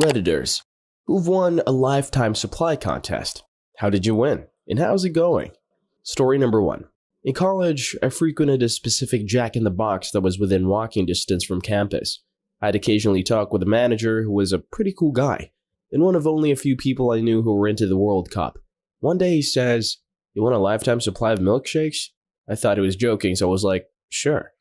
Redditors, who've won a lifetime supply contest. How did you win? And how's it going? Story number 1. In college, I frequented a specific Jack-in-the-Box that was within walking distance from campus. I'd occasionally talk with the manager, who was a pretty cool guy, and one of only a few people I knew who were into the World Cup. One day he says, "You want a lifetime supply of milkshakes?" I thought he was joking, so I was like, "Sure."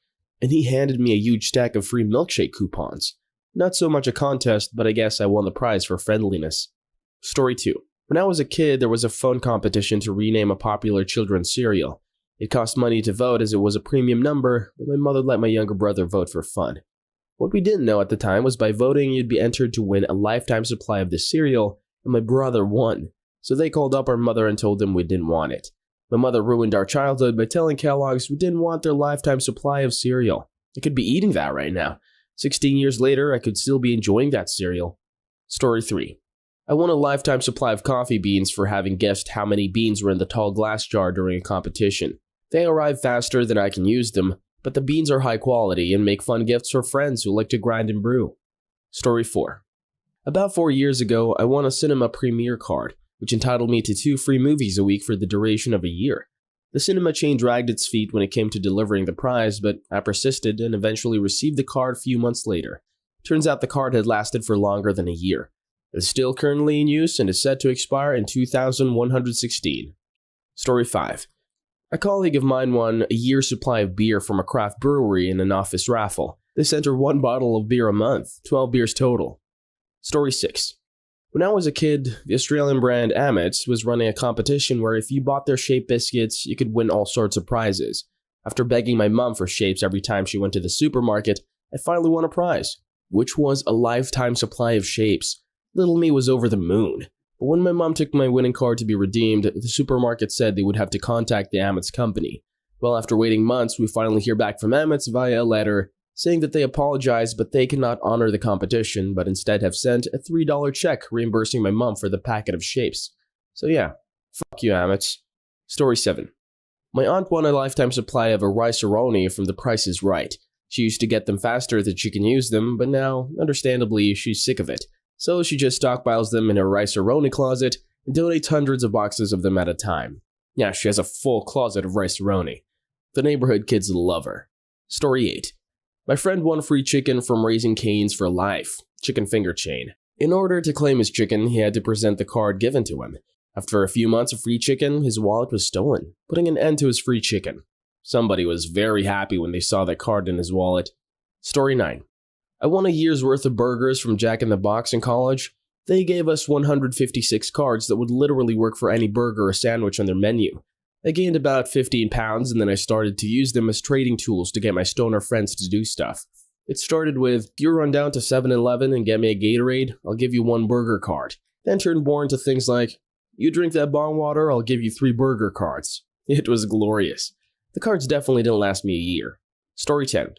And he handed me a huge stack of free milkshake coupons. Not so much a contest, but I guess I won the prize for friendliness. Story 2. When I was a kid, there was a fun competition to rename a popular children's cereal. It cost money to vote as it was a premium number, but my mother let my younger brother vote for fun. What we didn't know at the time was by voting you'd be entered to win a lifetime supply of this cereal, and my brother won. So they called up our mother and told them we didn't want it. My mother ruined our childhood by telling Kellogg's we didn't want their lifetime supply of cereal. I could be eating that right now. 16 years later, I could still be enjoying that cereal. Story 3. I won a lifetime supply of coffee beans for having guessed how many beans were in the tall glass jar during a competition. They arrive faster than I can use them, but the beans are high quality and make fun gifts for friends who like to grind and brew. Story 4. About 4 years ago, I won a cinema premiere card, which entitled me to 2 free movies a week for the duration of a year. The cinema chain dragged its feet when it came to delivering the prize, but I persisted and eventually received the card a few months later. Turns out the card had lasted for longer than a year. It is still currently in use and is set to expire in 2116. Story 5. A colleague of mine won a year's supply of beer from a craft brewery in an office raffle. They sent her 1 bottle of beer a month, 12 beers total. Story 6. When I was a kid, the Australian brand Amit's was running a competition where if you bought their shape biscuits, you could win all sorts of prizes. After begging my mom for shapes every time she went to the supermarket, I finally won a prize, which was a lifetime supply of shapes. Little me was over the moon. But when my mom took my winning card to be redeemed, the supermarket said they would have to contact the Amit's company. Well, after waiting months, we finally hear back from Amit's via a letter saying that they apologize but they cannot honor the competition, but instead have sent a $3 check reimbursing my mom for the packet of shapes. So yeah, fuck you, Amit's. Story 7. My aunt won a lifetime supply of a rice-a-roni from The Price is Right. She used to get them faster than she can use them, but now, understandably, she's sick of it. So she just stockpiles them in her rice-a-roni closet and donates hundreds of boxes of them at a time. Yeah, she has a full closet of rice-a-roni. The neighborhood kids love her. Story 8. My friend won free chicken from Raising Cane's for Life, chicken finger chain. In order to claim his chicken, he had to present the card given to him. After a few months of free chicken, his wallet was stolen, putting an end to his free chicken. Somebody was very happy when they saw that card in his wallet. Story 9. I won a year's worth of burgers from Jack-in-the-Box in college. They gave us 156 cards that would literally work for any burger or sandwich on their menu. I gained about 15 pounds and then I started to use them as trading tools to get my stoner friends to do stuff. It started with, "You run down to 7-Eleven and get me a Gatorade, I'll give you 1 burger card." Then turned more into things like, "You drink that bong water, I'll give you 3 burger cards." It was glorious. The cards definitely didn't last me a year. Story 10.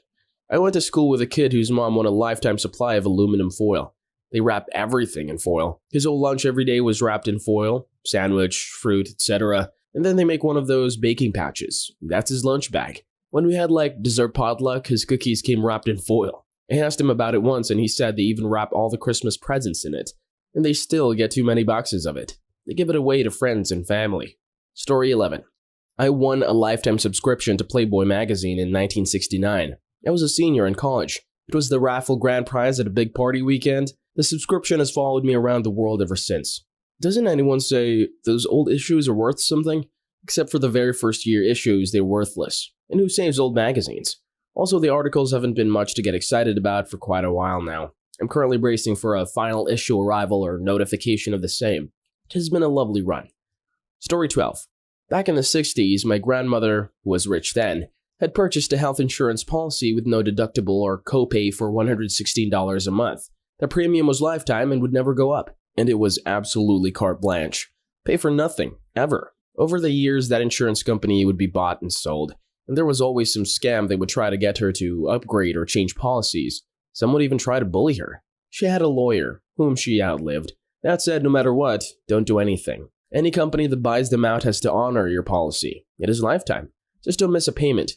I went to school with a kid whose mom won a lifetime supply of aluminum foil. They wrap everything in foil. His whole lunch every day was wrapped in foil, sandwich, fruit, etc. And then they make one of those baking pouches. That's his lunch bag. When we had dessert potluck, his cookies came wrapped in foil. I asked him about it once and he said they even wrap all the Christmas presents in it. And they still get too many boxes of it. They give it away to friends and family. Story 11. I won a lifetime subscription to Playboy magazine in 1969. I was a senior in college. It was the raffle grand prize at a big party weekend. The subscription has followed me around the world ever since. Doesn't anyone say those old issues are worth something? Except for the very first year issues, they're worthless. And who saves old magazines? Also, the articles haven't been much to get excited about for quite a while now. I'm currently bracing for a final issue arrival or notification of the same. It has been a lovely run. Story 12. Back in the 60s, my grandmother, who was rich then, had purchased a health insurance policy with no deductible or copay for $116 a month. The premium was lifetime and would never go up. And it was absolutely carte blanche. Pay for nothing, ever. Over the years, that insurance company would be bought and sold, and there was always some scam they would try to get her to upgrade or change policies. Some would even try to bully her. She had a lawyer, whom she outlived. That said, no matter what, don't do anything. Any company that buys them out has to honor your policy. It is lifetime. Just don't miss a payment.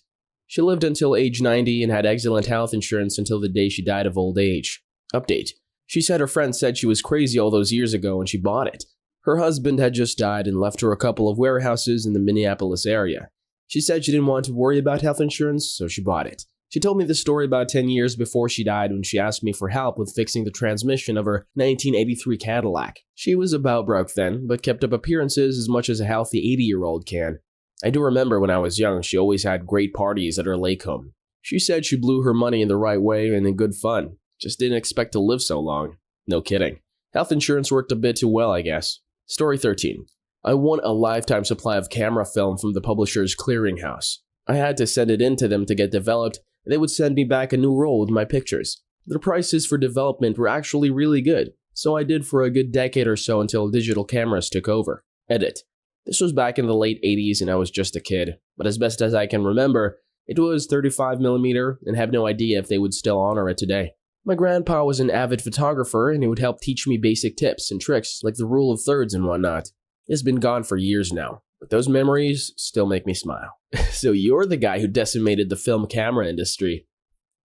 She lived until age 90 and had excellent health insurance until the day she died of old age. Update. She said her friend said she was crazy all those years ago and she bought it. Her husband had just died and left her a couple of warehouses in the Minneapolis area. She said she didn't want to worry about health insurance, so she bought it. She told me the story about 10 years before she died when she asked me for help with fixing the transmission of her 1983 Cadillac. She was about broke then, but kept up appearances as much as a healthy 80-year-old can. I do remember when I was young, she always had great parties at her lake home. She said she blew her money in the right way and in good fun. Just didn't expect to live so long. No kidding. Health insurance worked a bit too well, I guess. Story 13. I won a lifetime supply of camera film from the publisher's clearinghouse. I had to send it in to them to get developed, and they would send me back a new roll with my pictures. The prices for development were actually really good, so I did for a good decade or so until digital cameras took over. Edit. This was back in the late 80s and I was just a kid, but as best as I can remember, it was 35mm and have no idea if they would still honor it today. My grandpa was an avid photographer and he would help teach me basic tips and tricks like the rule of thirds and whatnot. It's been gone for years now, but those memories still make me smile. So you're the guy who decimated the film camera industry.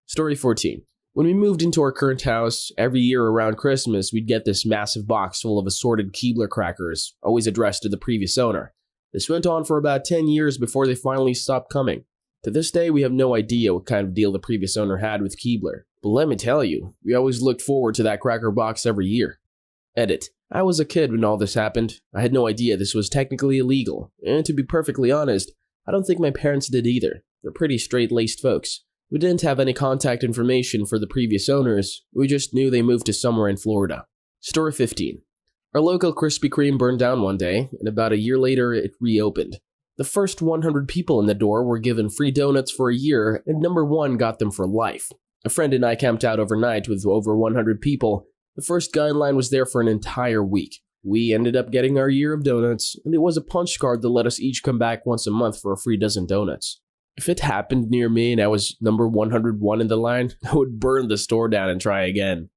Story 14. When we moved into our current house, every year around Christmas, we'd get this massive box full of assorted Keebler crackers, always addressed to the previous owner. This went on for about 10 years before they finally stopped coming. To this day, we have no idea what kind of deal the previous owner had with Keebler. But let me tell you, we always looked forward to that cracker box every year. Edit. I was a kid when all this happened. I had no idea this was technically illegal. And to be perfectly honest, I don't think my parents did either. They're pretty straight-laced folks. We didn't have any contact information for the previous owners. We just knew they moved to somewhere in Florida. Story 15. Our local Krispy Kreme burned down one day, and about a year later, it reopened. The first 100 people in the door were given free donuts for a year, and number 1 got them for life. A friend and I camped out overnight with over 100 people. The first guy in line was there for an entire week. We ended up getting our year of donuts, and it was a punch card that let us each come back once a month for a free dozen donuts. If it happened near me and I was number 101 in the line, I would burn the store down and try again.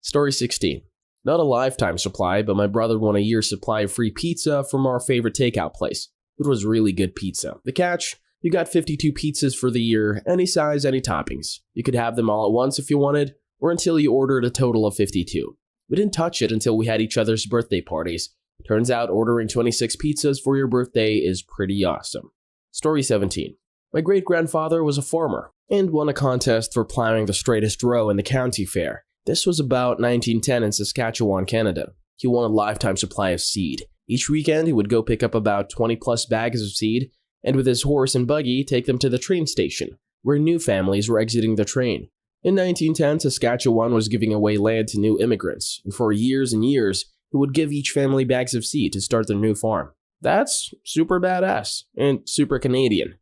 Story 16. Not a lifetime supply, but my brother won a year's supply of free pizza from our favorite takeout place. It was really good pizza. The catch? You got 52 pizzas for the year, any size, any toppings. You could have them all at once if you wanted, or until you ordered a total of 52. We didn't touch it until we had each other's birthday parties. Turns out ordering 26 pizzas for your birthday is pretty awesome. Story 17. My great-grandfather was a farmer and won a contest for plowing the straightest row in the county fair. This was about 1910 in Saskatchewan, Canada. He won a lifetime supply of seed. Each weekend, he would go pick up about 20-plus bags of seed, and with his horse and buggy, take them to the train station, where new families were exiting the train. In 1910, Saskatchewan was giving away land to new immigrants, and for years and years, he would give each family bags of seed to start their new farm. That's super badass, and super Canadian.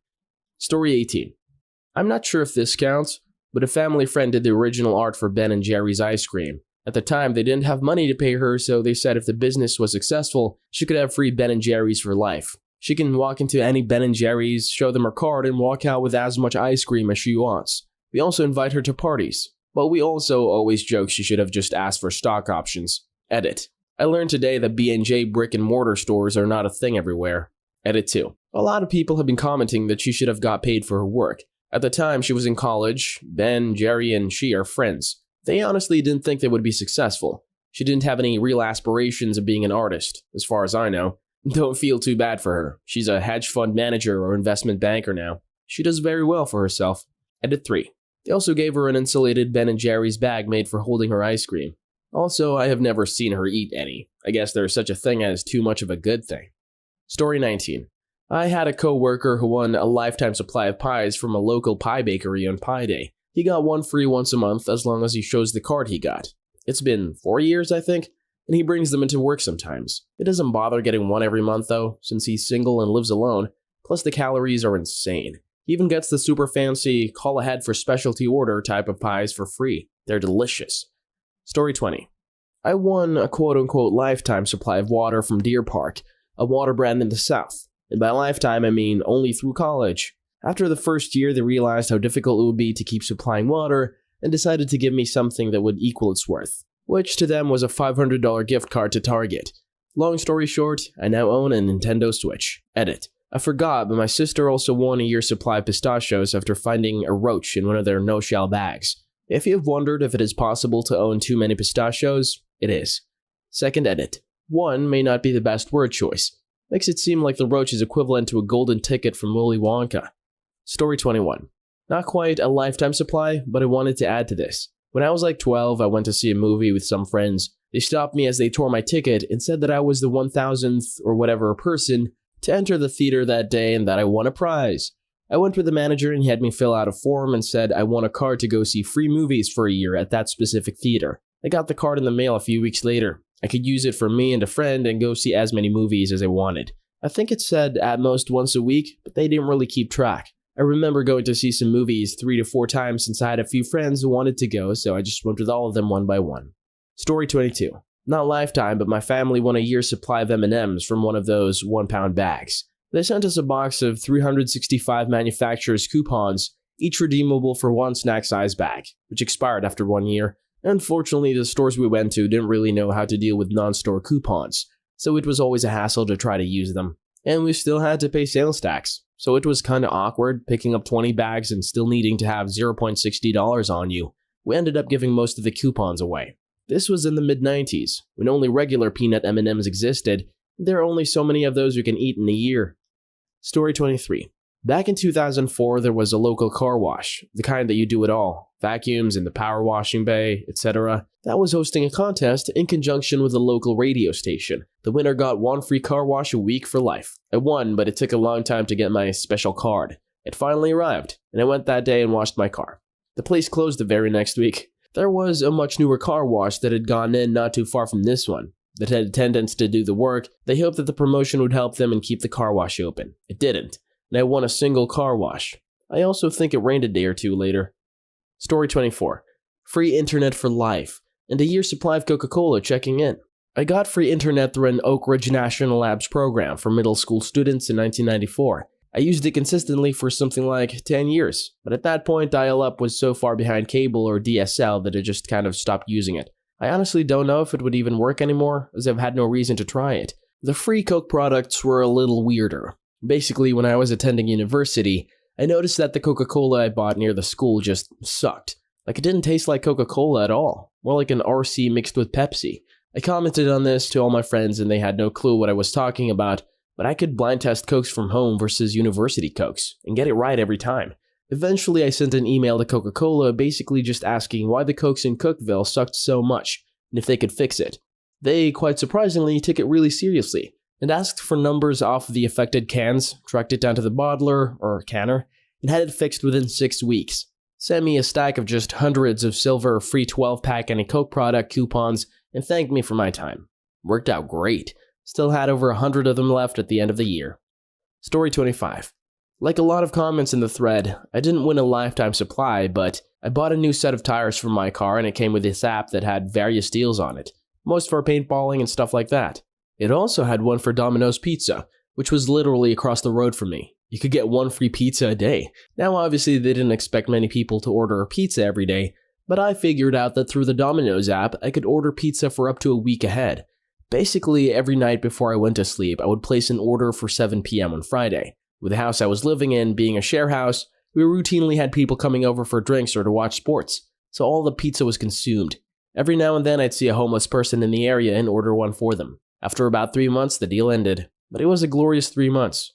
Story 18. I'm not sure if this counts, but a family friend did the original art for Ben & Jerry's ice cream. At the time, they didn't have money to pay her, so they said if the business was successful, she could have free Ben & Jerry's for life. She can walk into any Ben & Jerry's, show them her card, and walk out with as much ice cream as she wants. We also invite her to parties, but we also always joke she should have just asked for stock options. Edit. I learned today that B&J brick-and-mortar stores are not a thing everywhere. Edit 2. A lot of people have been commenting that she should have got paid for her work. At the time she was in college, Ben, Jerry, and she are friends. They honestly didn't think they would be successful. She didn't have any real aspirations of being an artist, as far as I know. Don't feel too bad for her. She's a hedge fund manager or investment banker now. She does very well for herself. Edit 3. They also gave her an insulated Ben & Jerry's bag made for holding her ice cream. Also, I have never seen her eat any. I guess there's such a thing as too much of a good thing. Story 19. I had a co-worker who won a lifetime supply of pies from a local pie bakery on Pie Day. He got one free once a month as long as he shows the card he got. It's been 4 years, I think, and he brings them into work sometimes. It doesn't bother getting one every month though, since he's single and lives alone, plus the calories are insane. He even gets the super fancy call ahead for specialty order type of pies for free. They're delicious. Story 20. I won a quote-unquote lifetime supply of water from Deer Park, a water brand in the South. And by lifetime, I mean only through college. After the first year, they realized how difficult it would be to keep supplying water and decided to give me something that would equal its worth, which to them was a $500 gift card to Target. Long story short, I now own a Nintendo Switch. Edit. I forgot, but my sister also won a year's supply of pistachios after finding a roach in one of their no-shell bags. If you've wondered if it is possible to own too many pistachios, it is. Second edit. One may not be the best word choice. Makes it seem like the roach is equivalent to a golden ticket from Willy Wonka. Story 21. Not quite a lifetime supply, but I wanted to add to this. When I was like 12, I went to see a movie with some friends. They stopped me as they tore my ticket and said that I was the 1000th or whatever person to enter the theater that day and that I won a prize. I went with the manager and he had me fill out a form and said I won a card to go see free movies for a year at that specific theater. I got the card in the mail a few weeks later. I could use it for me and a friend and go see as many movies as I wanted. I think it said at most once a week, but they didn't really keep track. I remember going to see some movies 3 to 4 times since I had a few friends who wanted to go, so I just went with all of them one by one. Story 22. Not lifetime, but my family won a year's supply of M&Ms from one of those 1-pound bags. They sent us a box of 365 manufacturers' coupons, each redeemable for one snack-size bag, which expired after 1 year. Unfortunately, the stores we went to didn't really know how to deal with non-store coupons, so it was always a hassle to try to use them. And we still had to pay sales tax, so it was kinda awkward picking up 20 bags and still needing to have $0.60 on you. We ended up giving most of the coupons away. This was in the mid-90s, when only regular peanut M&Ms existed. There are only so many of those you can eat in a year. Story 23. Back in 2004, there was a local car wash, the kind that you do it all, vacuums in the power washing bay, etc., that was hosting a contest in conjunction with a local radio station. The winner got 1 free car wash a week for life. I won, but it took a long time to get my special card. It finally arrived, and I went that day and washed my car. The place closed the very next week. There was a much newer car wash that had gone in not too far from this one, that had attendants to do the work. They hoped that the promotion would help them and keep the car wash open. It didn't, and I won a single car wash. I also think it rained a day or two later. Story 24. Free internet for life, and a year's supply of Coca-Cola checking in. I got free internet through an Oak Ridge National Labs program for middle school students in 1994. I used it consistently for something like 10 years, but at that point dial-up was so far behind cable or DSL that I just kind of stopped using it. I honestly don't know if it would even work anymore, as I've had no reason to try it. The free Coke products were a little weirder. Basically, when I was attending university, I noticed that the Coca-Cola I bought near the school just sucked. Like, it didn't taste like Coca-Cola at all, more like an RC mixed with Pepsi. I commented on this to all my friends and they had no clue what I was talking about, but I could blind test Cokes from home versus university Cokes and get it right every time. Eventually, I sent an email to Coca-Cola basically just asking why the Cokes in Cookeville sucked so much and if they could fix it. They, quite surprisingly, took it really seriously and asked for numbers off of the affected cans, tracked it down to the bottler, or canner, and had it fixed within 6 weeks. Sent me a stack of just hundreds of silver free 12-pack any Coke product coupons and thanked me for my time. Worked out great. Still had over 100 of them left at the end of the year. Story 25. Like a lot of comments in the thread, I didn't win a lifetime supply, but I bought a new set of tires for my car and it came with this app that had various deals on it, most for paintballing and stuff like that. It also had one for Domino's Pizza, which was literally across the road from me. You could get 1 free pizza a day. Now obviously they didn't expect many people to order a pizza every day, but I figured out that through the Domino's app, I could order pizza for up to a week ahead. Basically, every night before I went to sleep, I would place an order for 7 p.m. on Friday. With the house I was living in being a share house, we routinely had people coming over for drinks or to watch sports, so all the pizza was consumed. Every now and then I'd see a homeless person in the area and order one for them. After about 3 months, the deal ended, but it was a glorious 3 months.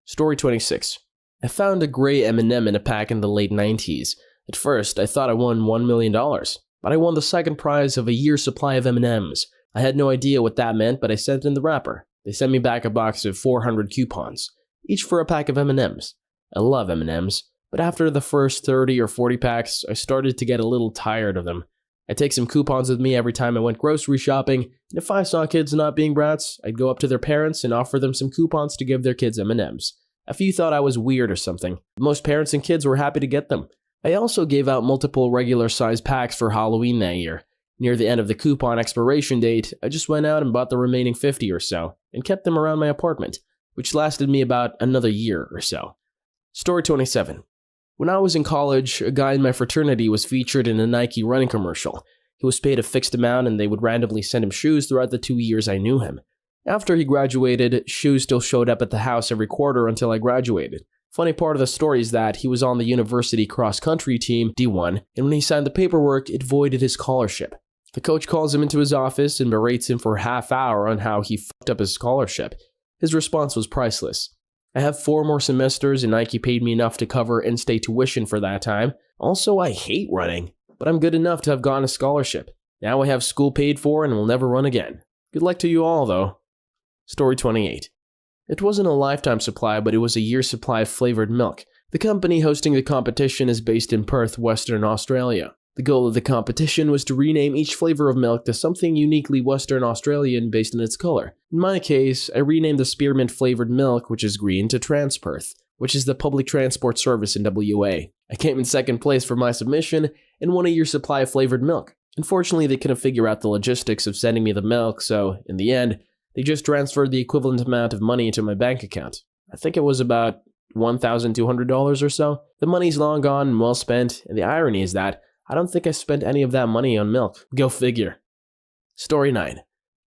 Story 26. I found a gray M&M in a pack in the late 90s. At first, I thought I won $1 million, but I won the second prize of a year's supply of M&Ms. I had no idea what that meant, but I sent in the wrapper. They sent me back a box of 400 coupons, each for a pack of M&Ms. I love M&Ms, but after the first 30 or 40 packs, I started to get a little tired of them. I'd take some coupons with me every time I went grocery shopping, and if I saw kids not being brats, I'd go up to their parents and offer them some coupons to give their kids M&Ms. A few thought I was weird or something, but most parents and kids were happy to get them. I also gave out multiple regular-sized packs for Halloween that year. Near the end of the coupon expiration date, I just went out and bought the remaining 50 or so, and kept them around my apartment, which lasted me about another year or so. Story 27. When I was in college, a guy in my fraternity was featured in a Nike running commercial. He was paid a fixed amount and they would randomly send him shoes throughout the 2 years I knew him. After he graduated, shoes still showed up at the house every quarter until I graduated. Funny part of the story is that he was on the university cross-country team, D1, and when he signed the paperwork, it voided his scholarship. The coach calls him into his office and berates him for a half hour on how he fucked up his scholarship. His response was priceless. I have 4 more semesters and Nike paid me enough to cover in-state tuition for that time. Also, I hate running, but I'm good enough to have gotten a scholarship. Now I have school paid for and will never run again. Good luck to you all, though. Story 28. It wasn't a lifetime supply, but it was a year's supply of flavored milk. The company hosting the competition is based in Perth, Western Australia. The goal of the competition was to rename each flavor of milk to something uniquely Western Australian based on its color. In my case, I renamed the spearmint flavored milk, which is green, to Transperth, which is the public transport service in WA. I came in second place for my submission and won a year's supply of flavored milk. Unfortunately, they couldn't figure out the logistics of sending me the milk, so in the end, they just transferred the equivalent amount of money into my bank account. I think it was about $1,200 or so. The money's long gone and well spent, and the irony is that I don't think I spent any of that money on milk. Go figure. Story 9.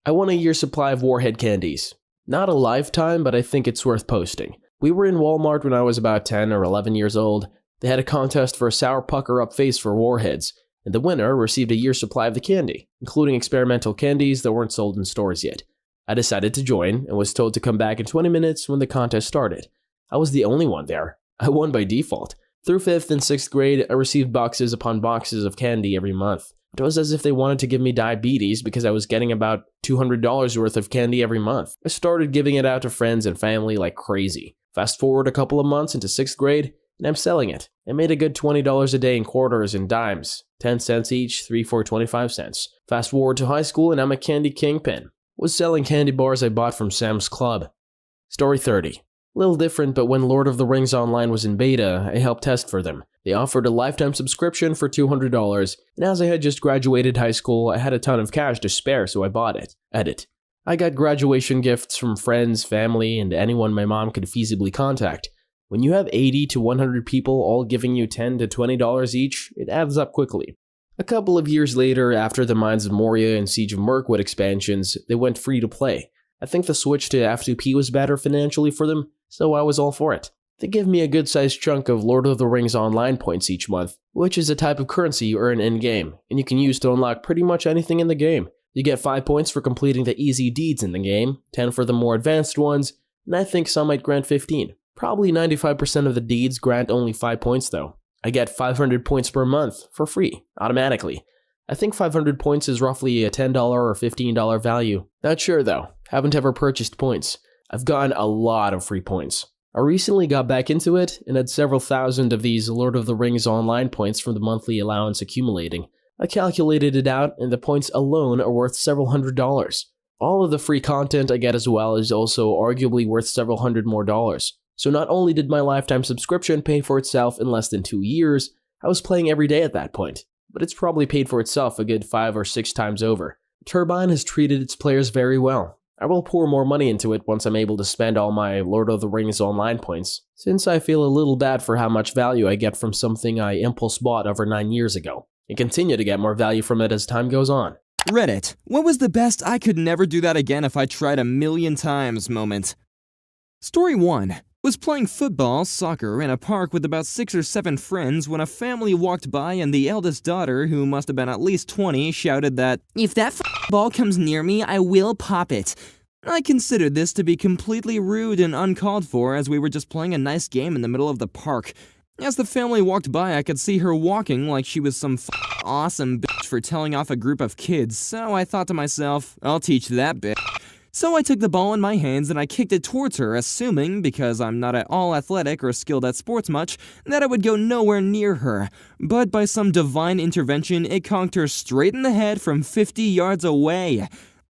I won a year's supply of Warhead candies. Not a lifetime, but I think it's worth posting. We were in Walmart when I was about 10 or 11 years old. They had a contest for a sour pucker-up face for Warheads, and the winner received a year's supply of the candy, including experimental candies that weren't sold in stores yet. I decided to join and was told to come back in 20 minutes when the contest started. I was the only one there. I won by default. Through 5th and 6th grade, I received boxes upon boxes of candy every month. It was as if they wanted to give me diabetes because I was getting about $200 worth of candy every month. I started giving it out to friends and family like crazy. Fast forward a couple of months into 6th grade, and I'm selling it. I made a good $20 a day in quarters and dimes, 10 cents each, 3 for 25 cents. Fast forward to high school, and I'm a candy kingpin. Was selling candy bars I bought from Sam's Club. Story 30. Little different, but when Lord of the Rings Online was in beta, I helped test for them. They offered a lifetime subscription for $200, and as I had just graduated high school, I had a ton of cash to spare, so I bought it. Edit. I got graduation gifts from friends, family, and anyone my mom could feasibly contact. When you have 80 to 100 people all giving you $10 to $20 each, it adds up quickly. A couple of years later, after the Mines of Moria and Siege of Mirkwood expansions, they went free to play. I think the switch to F2P was better financially for them, so I was all for it. They give me a good-sized chunk of Lord of the Rings Online points each month, which is a type of currency you earn in-game, and you can use to unlock pretty much anything in the game. You get 5 points for completing the easy deeds in the game, 10 for the more advanced ones, and I think some might grant 15. Probably 95% of the deeds grant only 5 points though. I get 500 points per month, for free, automatically. I think 500 points is roughly a $10 or $15 value. Not sure though, haven't ever purchased points. I've gotten a lot of free points. I recently got back into it and had several thousand of these Lord of the Rings Online points from the monthly allowance accumulating. I calculated it out and the points alone are worth several $100s. All of the free content I get as well is also arguably worth several $100 more. So not only did my lifetime subscription pay for itself in less than 2 years, I was playing every day at that point, but it's probably paid for itself a good 5 or 6 times over. Turbine has treated its players very well. I will pour more money into it once I'm able to spend all my Lord of the Rings Online points, since I feel a little bad for how much value I get from something I impulse bought over 9 years ago, and continue to get more value from it as time goes on. Reddit. What was the best I could never do that again if I tried 1,000,000 times moment? Story 1. Was playing football, soccer, in a park with about 6 or 7 friends when a family walked by and the eldest daughter, who must have been at least 20, shouted that, "If that ball comes near me, I will pop it." I considered this to be completely rude and uncalled for as we were just playing a nice game in the middle of the park. As the family walked by, I could see her walking like she was some awesome bitch for telling off a group of kids, so I thought to myself, I'll teach that bitch. So I took the ball in my hands and I kicked it towards her, assuming, because I'm not at all athletic or skilled at sports much, that it would go nowhere near her. But by some divine intervention, it conked her straight in the head from 50 yards away.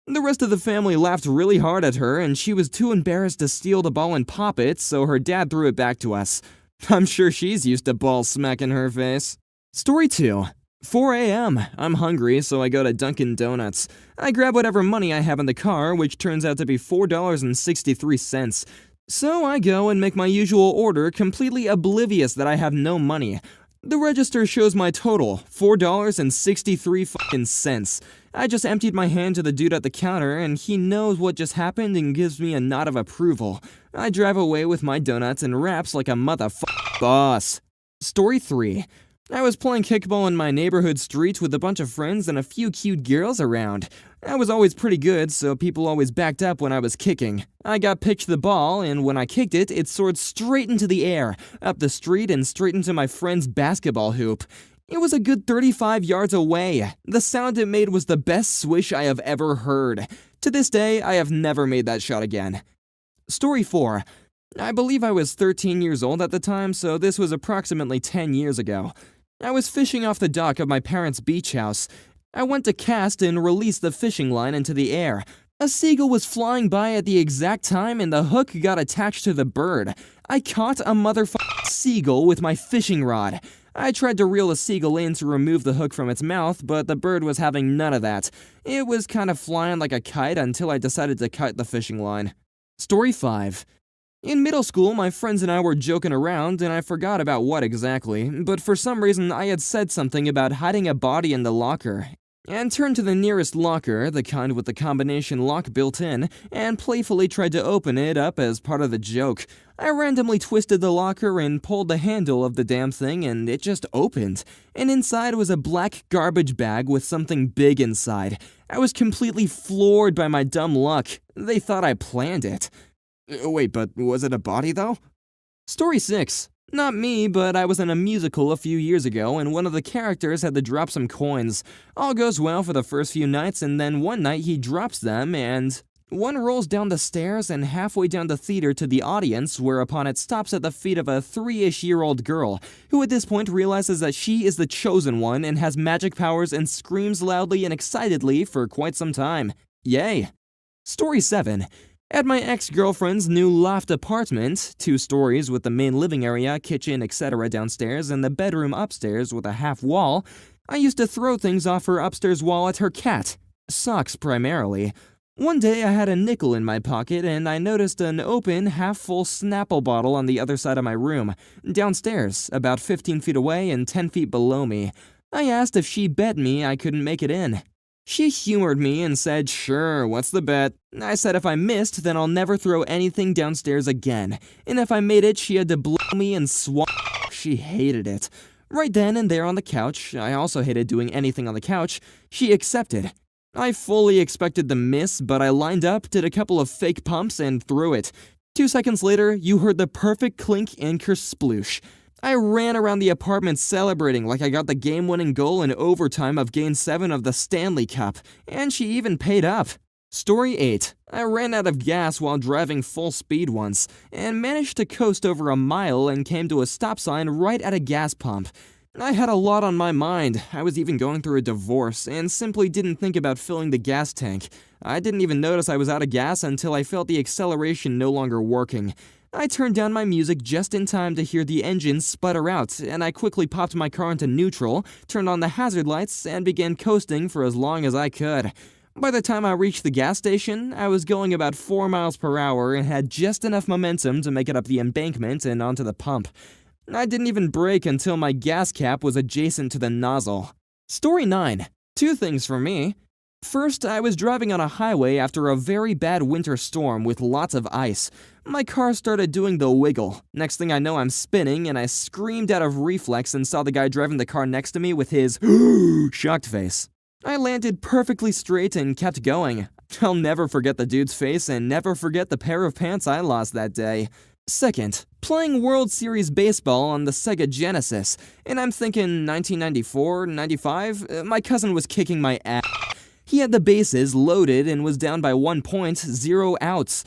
The rest of the family laughed really hard at her, and she was too embarrassed to steal the ball and pop it, so her dad threw it back to us. I'm sure she's used to balls smacking her face. Story 2. 4 a.m. I'm hungry, so I go to Dunkin' Donuts. I grab whatever money I have in the car, which turns out to be $4.63. So I go and make my usual order, completely oblivious that I have no money. The register shows my total, $4.63. I just emptied my hand to the dude at the counter, and he knows what just happened and gives me a nod of approval. I drive away with my donuts and wraps like a motherfucking boss. Story 3. I was playing kickball in my neighborhood street with a bunch of friends and a few cute girls around. I was always pretty good, so people always backed up when I was kicking. I got pitched the ball, and when I kicked it, it soared straight into the air, up the street and straight into my friend's basketball hoop. It was a good 35 yards away. The sound it made was the best swish I have ever heard. To this day, I have never made that shot again. Story 4. I believe I was 13 years old at the time, so this was approximately 10 years ago. I was fishing off the dock of my parents' beach house. I went to cast and release the fishing line into the air. A seagull was flying by at the exact time and the hook got attached to the bird. I caught a motherfucking seagull with my fishing rod. I tried to reel the seagull in to remove the hook from its mouth, but the bird was having none of that. It was kind of flying like a kite until I decided to cut the fishing line. Story 5. In middle school, my friends and I were joking around, and I forgot about what exactly, but for some reason I had said something about hiding a body in the locker, and turned to the nearest locker, the kind with the combination lock built in, and playfully tried to open it up as part of the joke. I randomly twisted the locker and pulled the handle of the damn thing, and it just opened. And inside was a black garbage bag with something big inside. I was completely floored by my dumb luck. They thought I planned it. Wait, but was it a body, though? Story 6. Not me, but I was in a musical a few years ago, and one of the characters had to drop some coins. All goes well for the first few nights, and then one night he drops them, and one rolls down the stairs and halfway down the theater to the audience, whereupon it stops at the feet of a 3-ish-year-old girl, who at this point realizes that she is the chosen one and has magic powers and screams loudly and excitedly for quite some time. Yay. Story 7. At my ex-girlfriend's new loft apartment, 2 stories with the main living area, kitchen, etc. downstairs, and the bedroom upstairs with a half wall, I used to throw things off her upstairs wall at her cat. Socks primarily. One day I had a nickel in my pocket and I noticed an open, half-full Snapple bottle on the other side of my room, downstairs, about 15 feet away and 10 feet below me. I asked if she bet me I couldn't make it in. She humored me and said, "Sure, what's the bet?" I said if I missed, then I'll never throw anything downstairs again. And if I made it, she had to blow me and swat. She hated it. Right then and there on the couch, I also hated doing anything on the couch, she accepted. I fully expected to miss, but I lined up, did a couple of fake pumps, and threw it. 2 seconds later, you heard the perfect clink and kersploosh. I ran around the apartment celebrating like I got the game-winning goal in overtime of Game 7 of the Stanley Cup, and she even paid up. Story 8. I ran out of gas while driving full speed once, and managed to coast over a mile and came to a stop sign right at a gas pump. I had a lot on my mind. I was even going through a divorce, and simply didn't think about filling the gas tank. I didn't even notice I was out of gas until I felt the acceleration no longer working. I turned down my music just in time to hear the engine sputter out, and I quickly popped my car into neutral, turned on the hazard lights, and began coasting for as long as I could. By the time I reached the gas station, I was going about 4 miles per hour and had just enough momentum to make it up the embankment and onto the pump. I didn't even brake until my gas cap was adjacent to the nozzle. Story 9. 2 things for me. First, I was driving on a highway after a very bad winter storm with lots of ice. My car started doing the wiggle. Next thing I know, I'm spinning, and I screamed out of reflex and saw the guy driving the car next to me with his shocked face. I landed perfectly straight and kept going. I'll never forget the dude's face and never forget the pair of pants I lost that day. Second, playing World Series baseball on the Sega Genesis, and I'm thinking 1994, 95, my cousin was kicking my ass. He had the bases loaded and was down by 1 point, 0 outs.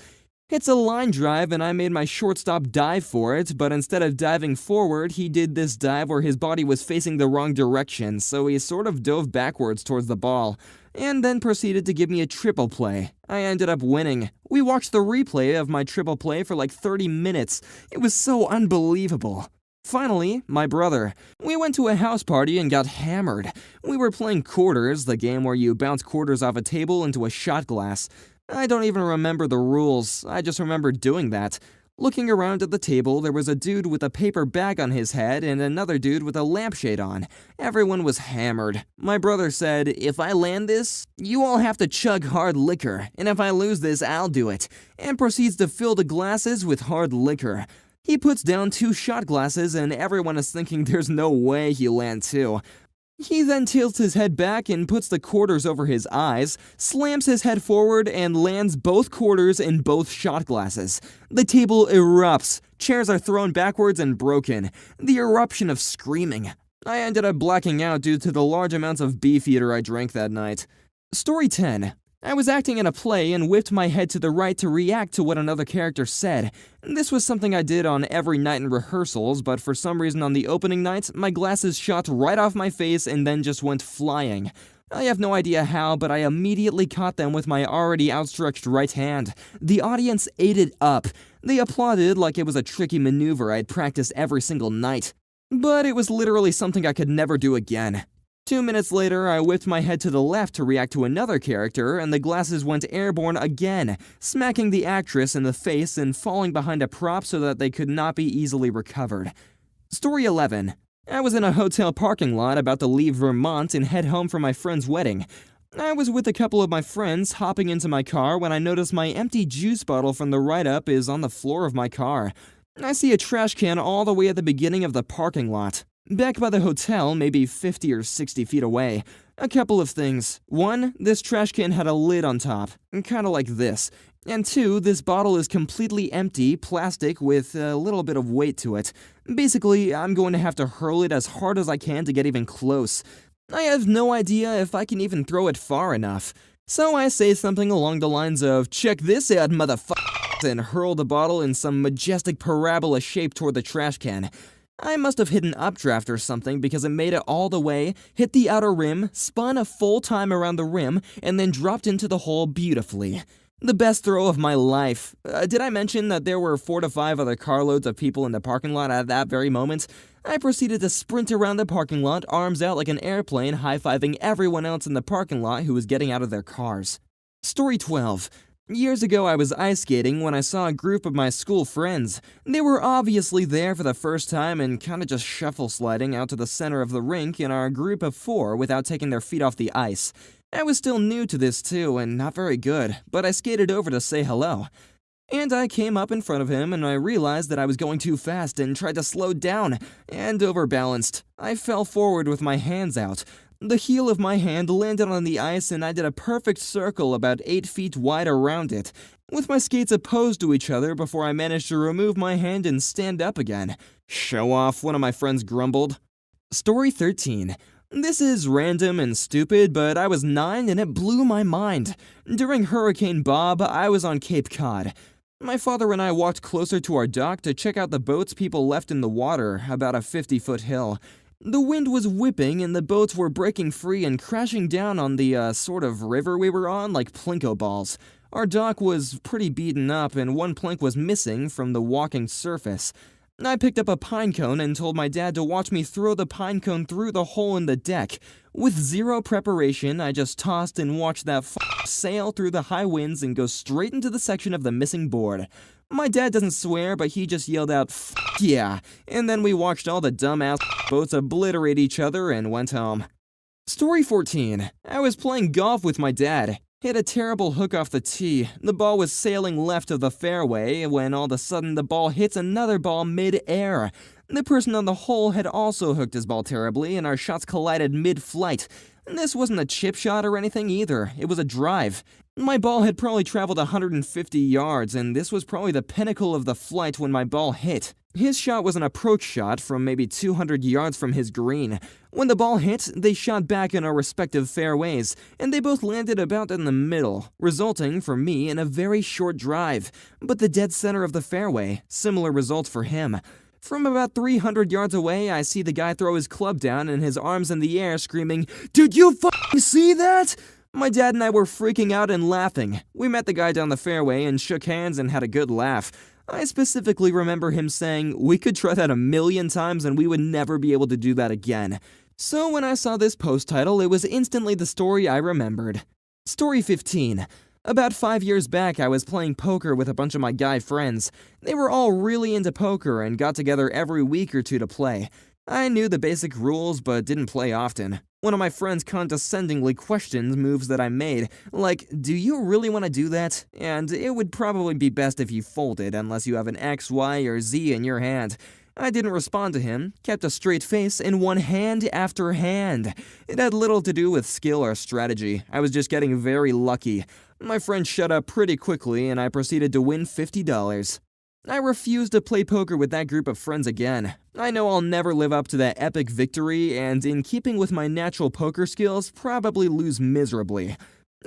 It's a line drive and I made my shortstop dive for it, but instead of diving forward, he did this dive where his body was facing the wrong direction, so he sort of dove backwards towards the ball, and then proceeded to give me a triple play. I ended up winning. We watched the replay of my triple play for like 30 minutes. It was so unbelievable. Finally, my brother. We went to a house party and got hammered. We were playing quarters, the game where you bounce quarters off a table into a shot glass. I don't even remember the rules, I just remember doing that. Looking around at the table, there was a dude with a paper bag on his head and another dude with a lampshade on. Everyone was hammered. My brother said, "If I land this, you all have to chug hard liquor, and if I lose this, I'll do it," and proceeds to fill the glasses with hard liquor. He puts down 2 shot glasses and everyone is thinking there's no way he'll land 2. He then tilts his head back and puts the quarters over his eyes, slams his head forward, and lands both quarters in both shot glasses. The table erupts. Chairs are thrown backwards and broken. The eruption of screaming. I ended up blacking out due to the large amounts of Beefeater I drank that night. Story 10. I was acting in a play and whipped my head to the right to react to what another character said. This was something I did on every night in rehearsals, but for some reason on the opening night, my glasses shot right off my face and then just went flying. I have no idea how, but I immediately caught them with my already outstretched right hand. The audience ate it up. They applauded like it was a tricky maneuver I'd practiced every single night. But it was literally something I could never do again. 2 minutes later, I whipped my head to the left to react to another character, and the glasses went airborne again, smacking the actress in the face and falling behind a prop so that they could not be easily recovered. Story 11. I was in a hotel parking lot about to leave Vermont and head home for my friend's wedding. I was with a couple of my friends hopping into my car when I noticed my empty juice bottle from the write-up is on the floor of my car. I see a trash can all the way at the beginning of the parking lot. Back by the hotel, maybe 50 or 60 feet away. A couple of things. 1, this trash can had a lid on top, kinda like this. And 2, this bottle is completely empty, plastic with a little bit of weight to it. Basically, I'm going to have to hurl it as hard as I can to get even close. I have no idea if I can even throw it far enough. So I say something along the lines of, "Check this out, motherfucker," and hurl the bottle in some majestic parabola shape toward the trash can. I must have hit an updraft or something because it made it all the way, hit the outer rim, spun a full time around the rim, and then dropped into the hole beautifully. The best throw of my life. Did I mention that there were 4 to 5 other carloads of people in the parking lot at that very moment? I proceeded to sprint around the parking lot, arms out like an airplane, high-fiving everyone else in the parking lot who was getting out of their cars. Story 12. Years ago, I was ice skating when I saw a group of my school friends. They were obviously there for the first time and kinda just shuffle sliding out to the center of the rink in our group of 4 without taking their feet off the ice. I was still new to this too and not very good, but I skated over to say hello. And I came up in front of him and I realized that I was going too fast and tried to slow down and overbalanced. I fell forward with my hands out. The heel of my hand landed on the ice and I did a perfect circle about 8 feet wide around it, with my skates opposed to each other before I managed to remove my hand and stand up again. "Show off," one of my friends grumbled. Story 13. This is random and stupid, but I was 9 and it blew my mind. During Hurricane Bob, I was on Cape Cod. My father and I walked closer to our dock to check out the boats people left in the water, about a 50-foot hill. The wind was whipping and the boats were breaking free and crashing down on the sort of river we were on like plinko balls. Our dock was pretty beaten up and one plank was missing from the walking surface. I picked up a pine cone and told my dad to watch me throw the pine cone through the hole in the deck. With zero preparation, I just tossed and watched that sail through the high winds and go straight into the section of the missing board. My dad doesn't swear, but he just yelled out, "F yeah," and then we watched all the dumbass boats obliterate each other and went home. Story 14. I was playing golf with my dad. Hit a terrible hook off the tee. The ball was sailing left of the fairway when all of a sudden the ball hits another ball mid-air. The person on the hole had also hooked his ball terribly and our shots collided mid-flight. This wasn't a chip shot or anything either, it was a drive. My ball had probably traveled 150 yards and this was probably the pinnacle of the flight when my ball hit. His shot was an approach shot from maybe 200 yards from his green. When the ball hit, they shot back in our respective fairways, and they both landed about in the middle, resulting for me in a very short drive, but the dead center of the fairway, similar result for him. From about 300 yards away, I see the guy throw his club down and his arms in the air screaming, "Did you f***ing see that?" My dad and I were freaking out and laughing. We met the guy down the fairway and shook hands and had a good laugh. I specifically remember him saying, "We could try that 1,000,000 times and we would never be able to do that again." So when I saw this post title, it was instantly the story I remembered. Story 15. About 5 years back, I was playing poker with a bunch of my guy friends. They were all really into poker and got together every week or two to play. I knew the basic rules but didn't play often. One of my friends condescendingly questioned moves that I made, like, "Do you really want to do that? And it would probably be best if you folded unless you have an X, Y, or Z in your hand." I didn't respond to him, kept a straight face, and won hand after hand. It had little to do with skill or strategy. I was just getting very lucky. My friend shut up pretty quickly, and I proceeded to win $50. I refuse to play poker with that group of friends again. I know I'll never live up to that epic victory, and in keeping with my natural poker skills, probably lose miserably.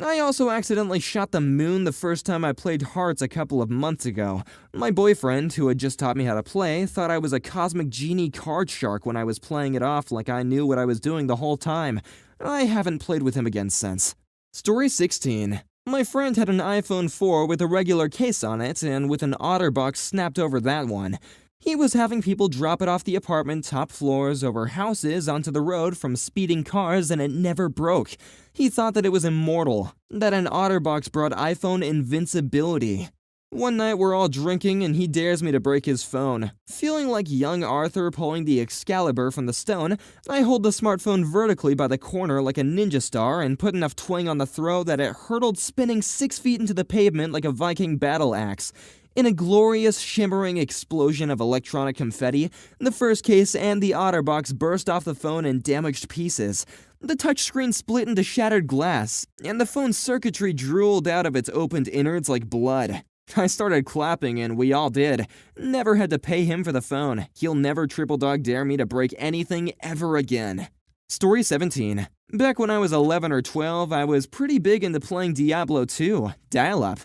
I also accidentally shot the moon the first time I played hearts a couple of months ago. My boyfriend, who had just taught me how to play, thought I was a cosmic genie card shark when I was playing it off like I knew what I was doing the whole time. I haven't played with him again since. Story 16. My friend had an iPhone 4 with a regular case on it and with an OtterBox snapped over that one. He was having people drop it off the apartment top floors over houses onto the road from speeding cars and it never broke. He thought that it was immortal, that an OtterBox brought iPhone invincibility. One night we're all drinking and he dares me to break his phone. Feeling like young Arthur pulling the Excalibur from the stone, I hold the smartphone vertically by the corner like a ninja star and put enough twang on the throw that it hurtled spinning 6 feet into the pavement like a Viking battle axe. In a glorious, shimmering explosion of electronic confetti, the first case and the OtterBox burst off the phone in damaged pieces. The touchscreen split into shattered glass, and the phone's circuitry drooled out of its opened innards like blood. I started clapping and we all did. Never had to pay him for the phone. He'll never triple dog dare me to break anything ever again. Story 17. Back when I was 11 or 12, I was pretty big into playing Diablo 2, dial-up.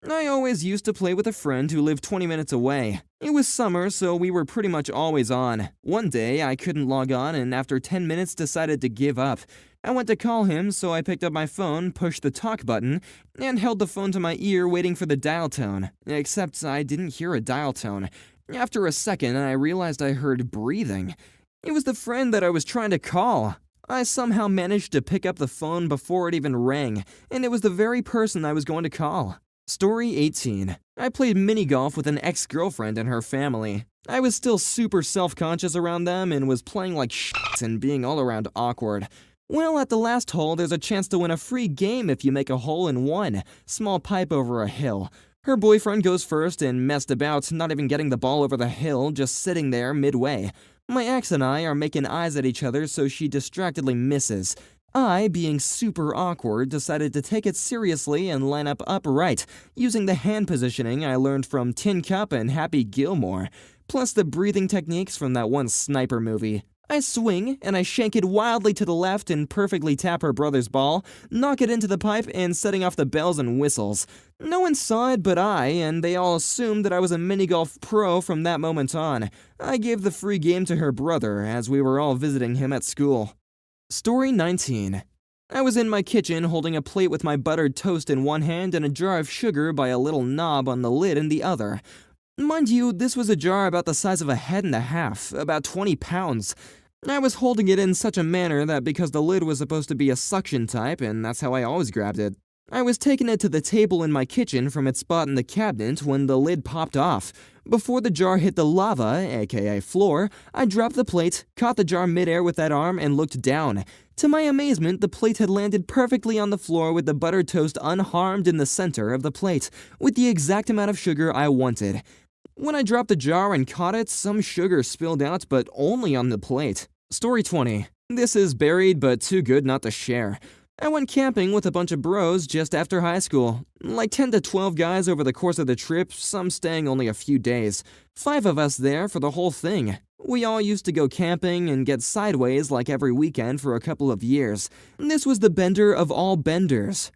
I always used to play with a friend who lived 20 minutes away. It was summer, so we were pretty much always on. One day, I couldn't log on and after 10 minutes decided to give up. I went to call him, so I picked up my phone, pushed the talk button, and held the phone to my ear waiting for the dial tone. Except I didn't hear a dial tone. After a second, I realized I heard breathing. It was the friend that I was trying to call. I somehow managed to pick up the phone before it even rang, and it was the very person I was going to call. Story 18. I played mini-golf with an ex-girlfriend and her family. I was still super self-conscious around them and was playing like shit and being all around awkward. Well, at the last hole, there's a chance to win a free game if you make a hole-in-one. Small pipe over a hill. Her boyfriend goes first and messed about, not even getting the ball over the hill, just sitting there midway. My ex and I are making eyes at each other, so she distractedly misses. I, being super awkward, decided to take it seriously and line up upright, using the hand positioning I learned from Tin Cup and Happy Gilmore, plus the breathing techniques from that one sniper movie. I swing, and I shank it wildly to the left and perfectly tap her brother's ball, knock it into the pipe, and setting off the bells and whistles. No one saw it but I, and they all assumed that I was a mini-golf pro from that moment on. I gave the free game to her brother, as we were all visiting him at school. Story 19. I was in my kitchen holding a plate with my buttered toast in one hand and a jar of sugar by a little knob on the lid in the other. Mind you, this was a jar about the size of a head and a half, about 20 pounds. I was holding it in such a manner that because the lid was supposed to be a suction type, and that's how I always grabbed it, I was taking it to the table in my kitchen from its spot in the cabinet when the lid popped off. Before the jar hit the lava, aka floor, I dropped the plate, caught the jar midair with that arm, and looked down. To my amazement, the plate had landed perfectly on the floor with the buttered toast unharmed in the center of the plate, with the exact amount of sugar I wanted. When I dropped the jar and caught it, some sugar spilled out, but only on the plate. Story 20. This is buried but too good not to share. I went camping with a bunch of bros just after high school. Like 10 to 12 guys over the course of the trip, some staying only a few days. 5 of us there for the whole thing. We all used to go camping and get sideways like every weekend for a couple of years. This was the bender of all benders.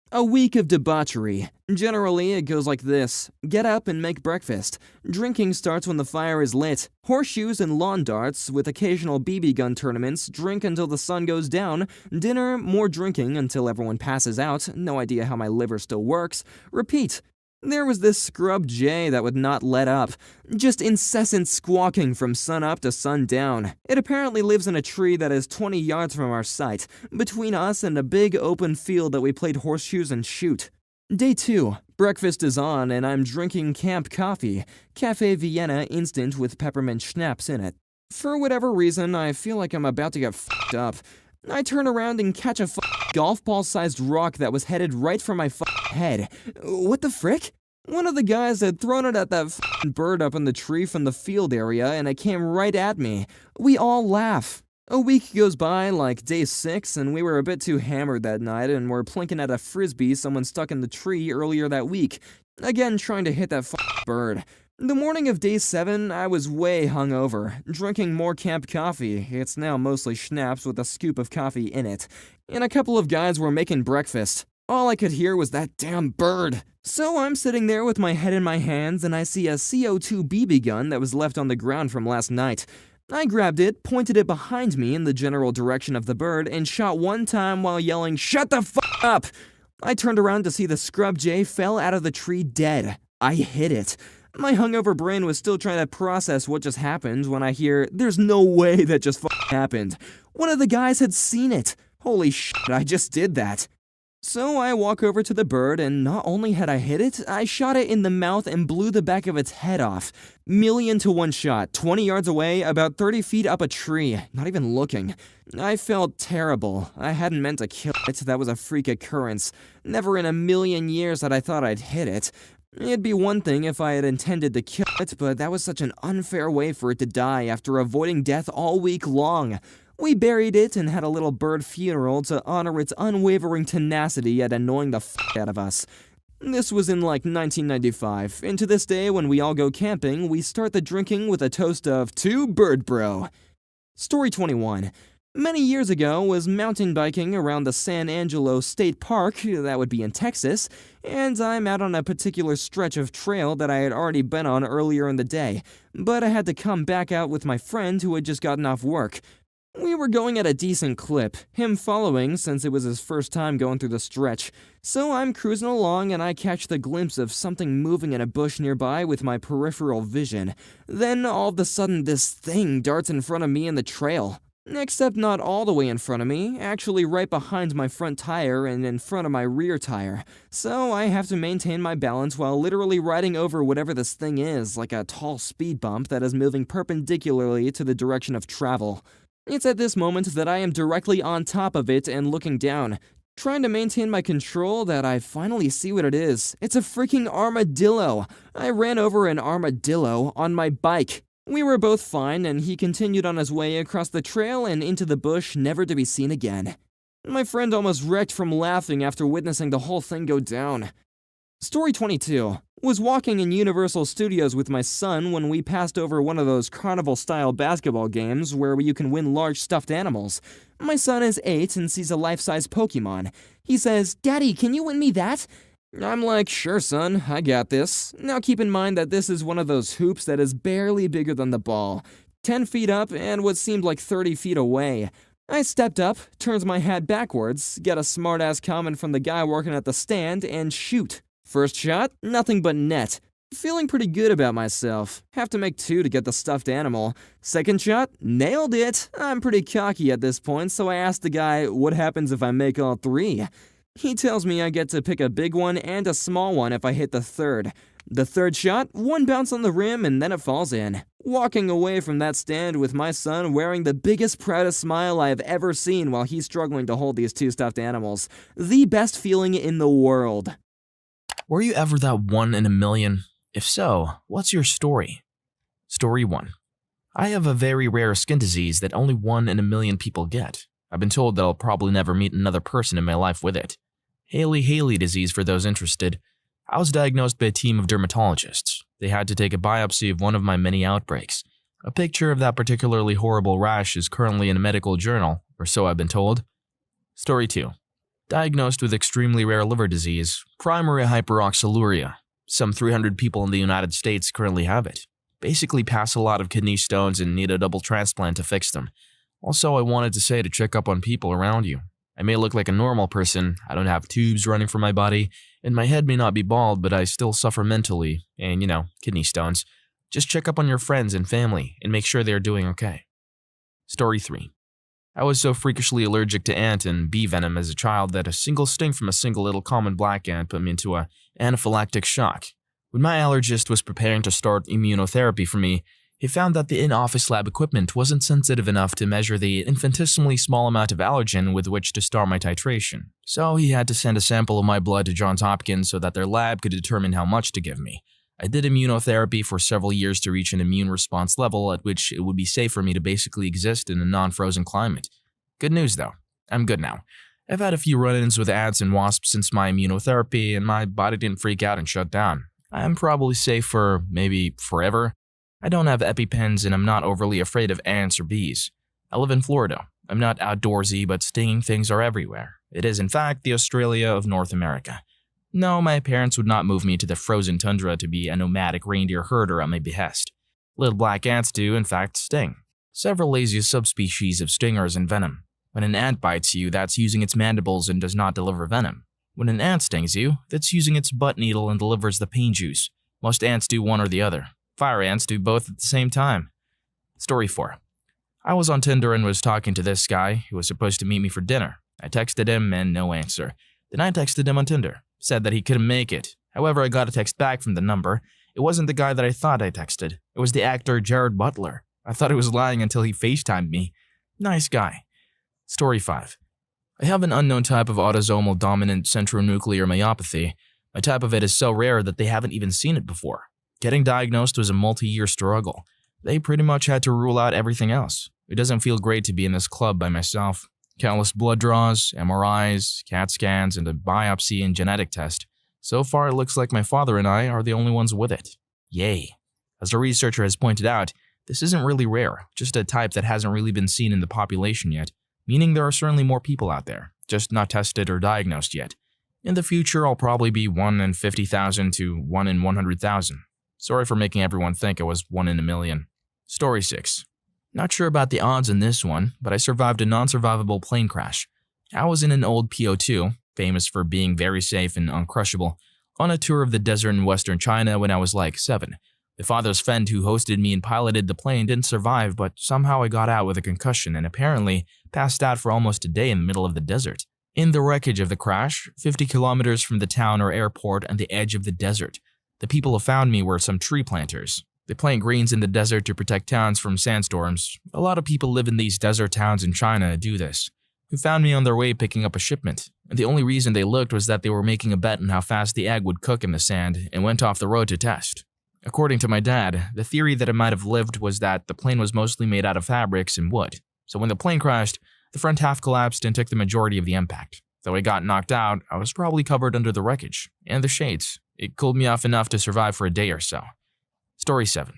A week of debauchery. Generally, it goes like this. Get up and make breakfast. Drinking starts when the fire is lit. Horseshoes and lawn darts, with occasional BB gun tournaments. Drink until the sun goes down. Dinner, more drinking until everyone passes out. No idea how my liver still works. Repeat. There was this scrub jay that would not let up. Just incessant squawking from sun up to sun down. It apparently lives in a tree that is 20 yards from our site, between us and a big open field that we played horseshoes and shoot. Day 2. Breakfast is on and I'm drinking camp coffee, Cafe Vienna instant with peppermint schnapps in it. For whatever reason, I feel like I'm about to get f***ed up. I turn around and catch a golf ball-sized rock that was headed right for my head. What the frick? One of the guys had thrown it at that bird up in the tree from the field area and it came right at me. We all laugh. A week goes by, like day 6, and we were a bit too hammered that night and were plinking at a frisbee someone stuck in the tree earlier that week. Again, trying to hit that bird. The morning of day 7, I was way hungover, drinking more camp coffee. It's now mostly schnapps with a scoop of coffee in it. And a couple of guys were making breakfast. All I could hear was that damn bird. So I'm sitting there with my head in my hands and I see a CO2 BB gun that was left on the ground from last night. I grabbed it, pointed it behind me in the general direction of the bird, and shot one time while yelling, "Shut the f*** up!" I turned around to see the scrub jay fell out of the tree dead. I hit it. My hungover brain was still trying to process what just happened when I hear, "There's no way that just happened." One of the guys had seen it. Holy shit, I just did that. So I walk over to the bird, and not only had I hit it, I shot it in the mouth and blew the back of its head off. Million to one shot, 20 yards away, about 30 feet up a tree, not even looking. I felt terrible. I hadn't meant to kill it, that was a freak occurrence. Never in a million years had I thought I'd hit it. It'd be one thing if I had intended to kill it, but that was such an unfair way for it to die after avoiding death all week long. We buried it and had a little bird funeral to honor its unwavering tenacity at annoying the out of us. This was in like 1995, and to this day when we all go camping, we start the drinking with a toast of "To Bird Bro." Story 21. Many years ago was mountain biking around the San Angelo State Park, that would be in Texas, and I'm out on a particular stretch of trail that I had already been on earlier in the day, but I had to come back out with my friend who had just gotten off work. We were going at a decent clip, him following since it was his first time going through the stretch. So I'm cruising along and I catch the glimpse of something moving in a bush nearby with my peripheral vision. Then all of a sudden this thing darts in front of me in the trail. Except not all the way in front of me, actually right behind my front tire and in front of my rear tire. So I have to maintain my balance while literally riding over whatever this thing is, like a tall speed bump that is moving perpendicularly to the direction of travel. It's at this moment that I am directly on top of it and looking down, trying to maintain my control that I finally see what it is. It's a freaking armadillo. I ran over an armadillo on my bike. We were both fine and he continued on his way across the trail and into the bush, never to be seen again. My friend almost wrecked from laughing after witnessing the whole thing go down. Story 22. Was walking in Universal Studios with my son when we passed over one of those carnival-style basketball games where you can win large stuffed animals. My son is 8 and sees a life-size Pokemon. He says, "Daddy, can you win me that?" I'm like, "Sure, son, I got this." Now keep in mind that this is one of those hoops that is barely bigger than the ball. 10 feet up and what seemed like 30 feet away. I stepped up, turns my hat backwards, get a smart-ass comment from the guy working at the stand, and shoot. First shot, nothing but net. Feeling pretty good about myself. Have to make 2 to get the stuffed animal. Second shot, nailed it. I'm pretty cocky at this point, so I asked the guy, "What happens if I make all 3? He tells me I get to pick a big one and a small one if I hit the third. The third shot, 1 bounce on the rim and then it falls in. Walking away from that stand with my son wearing the biggest, proudest smile I have ever seen while he's struggling to hold these 2 stuffed animals. The best feeling in the world. Were you ever that one in a million? If so, what's your story? Story 1. I have a very rare skin disease that only 1 in a million people get. I've been told that I'll probably never meet another person in my life with it. Haley disease for those interested. I was diagnosed by a team of dermatologists. They had to take a biopsy of one of my many outbreaks. A picture of that particularly horrible rash is currently in a medical journal, or so I've been told. Story 2. Diagnosed with extremely rare liver disease, primary hyperoxaluria. Some 300 people in the United States currently have it. Basically pass a lot of kidney stones and need a double transplant to fix them. Also, I wanted to say to check up on people around you. I may look like a normal person, I don't have tubes running from my body, and my head may not be bald, but I still suffer mentally, and kidney stones. Just check up on your friends and family and make sure they are doing okay. Story 3. I was so freakishly allergic to ant and bee venom as a child that a single sting from a single little common black ant put me into an anaphylactic shock. When my allergist was preparing to start immunotherapy for me, he found that the in-office lab equipment wasn't sensitive enough to measure the infinitesimally small amount of allergen with which to start my titration. So he had to send a sample of my blood to Johns Hopkins so that their lab could determine how much to give me. I did immunotherapy for several years to reach an immune response level at which it would be safe for me to basically exist in a non-frozen climate. Good news though, I'm good now. I've had a few run-ins with ants and wasps since my immunotherapy and my body didn't freak out and shut down. I'm probably safe for maybe forever. I don't have EpiPens and I'm not overly afraid of ants or bees. I live in Florida. I'm not outdoorsy, but stinging things are everywhere. It is in fact the Australia of North America. No, my parents would not move me to the frozen tundra to be a nomadic reindeer herder at my behest. Little black ants do, in fact, sting. Several lazy subspecies of stingers and venom. When an ant bites you, that's using its mandibles and does not deliver venom. When an ant stings you, that's using its butt needle and delivers the pain juice. Most ants do one or the other. Fire ants do both at the same time. Story 4. I was on Tinder and was talking to this guy who was supposed to meet me for dinner. I texted him and no answer. Then I texted him on Tinder. Said that he couldn't make it. However, I got a text back from the number. It wasn't the guy that I thought I texted. It was the actor Jared Butler. I thought he was lying until he FaceTimed me. Nice guy. Story 5. I have an unknown type of autosomal dominant centronuclear myopathy. My type of it is so rare that they haven't even seen it before. Getting diagnosed was a multi-year struggle. They pretty much had to rule out everything else. It doesn't feel great to be in this club by myself. Countless blood draws, MRIs, CAT scans, and a biopsy and genetic test. So far, it looks like my father and I are the only ones with it. Yay. As a researcher has pointed out, this isn't really rare, just a type that hasn't really been seen in the population yet, meaning there are certainly more people out there, just not tested or diagnosed yet. In the future, I'll probably be 1 in 50,000 to 1 in 100,000. Sorry for making everyone think I was 1 in a million. Story 6. Not sure about the odds in this one, but I survived a non-survivable plane crash. I was in an old PO2, famous for being very safe and uncrushable, on a tour of the desert in western China when I was like 7. My father's friend who hosted me and piloted the plane didn't survive, but somehow I got out with a concussion and apparently passed out for almost a day in the middle of the desert. In the wreckage of the crash, 50 kilometers from the town or airport and the edge of the desert, the people who found me were some tree planters. They plant greens in the desert to protect towns from sandstorms. A lot of people live in these desert towns in China do this. Who found me on their way picking up a shipment. And the only reason they looked was that they were making a bet on how fast the egg would cook in the sand and went off the road to test. According to my dad, the theory that it might have lived was that the plane was mostly made out of fabrics and wood. So when the plane crashed, the front half collapsed and took the majority of the impact. Though I got knocked out, I was probably covered under the wreckage and the shades. It cooled me off enough to survive for a day or so. Story 7.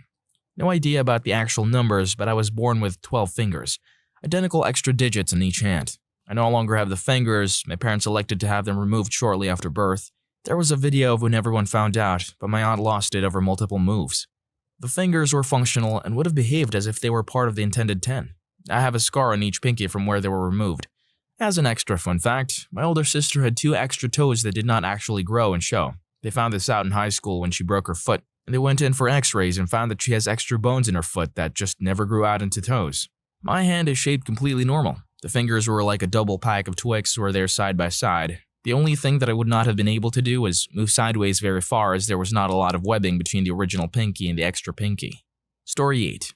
No idea about the actual numbers, but I was born with 12 fingers, identical extra digits in each hand. I no longer have the fingers. My parents elected to have them removed shortly after birth. There was a video of when everyone found out, but my aunt lost it over multiple moves. The fingers were functional and would have behaved as if they were part of the intended 10. I have a scar on each pinky from where they were removed. As an extra fun fact, my older sister had 2 extra toes that did not actually grow and show. They found this out in high school when she broke her foot, and they went in for x-rays and found that she has extra bones in her foot that just never grew out into toes. My hand is shaped completely normal. The fingers were like a double pack of Twix where they're side by side. The only thing that I would not have been able to do was move sideways very far as there was not a lot of webbing between the original pinky and the extra pinky. Story 8.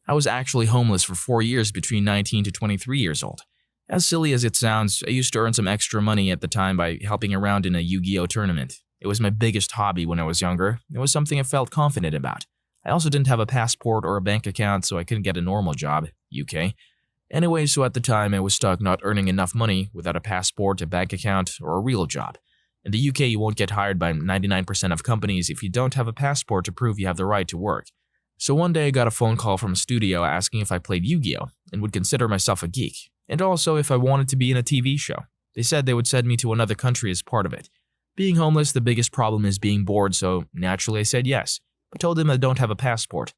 I was actually homeless for 4 years between 19 to 23 years old. As silly as it sounds, I used to earn some extra money at the time by helping around in a Yu-Gi-Oh tournament. It was my biggest hobby when I was younger. It was something I felt confident about. I also didn't have a passport or a bank account, so I couldn't get a normal job, UK. Anyway, so at the time I was stuck not earning enough money without a passport, a bank account, or a real job. In the UK, you won't get hired by 99% of companies if you don't have a passport to prove you have the right to work. So one day I got a phone call from a studio asking if I played Yu-Gi-Oh! And would consider myself a geek, and also if I wanted to be in a TV show. They said they would send me to another country as part of it. Being homeless, the biggest problem is being bored, so naturally I said yes. I told them I don't have a passport.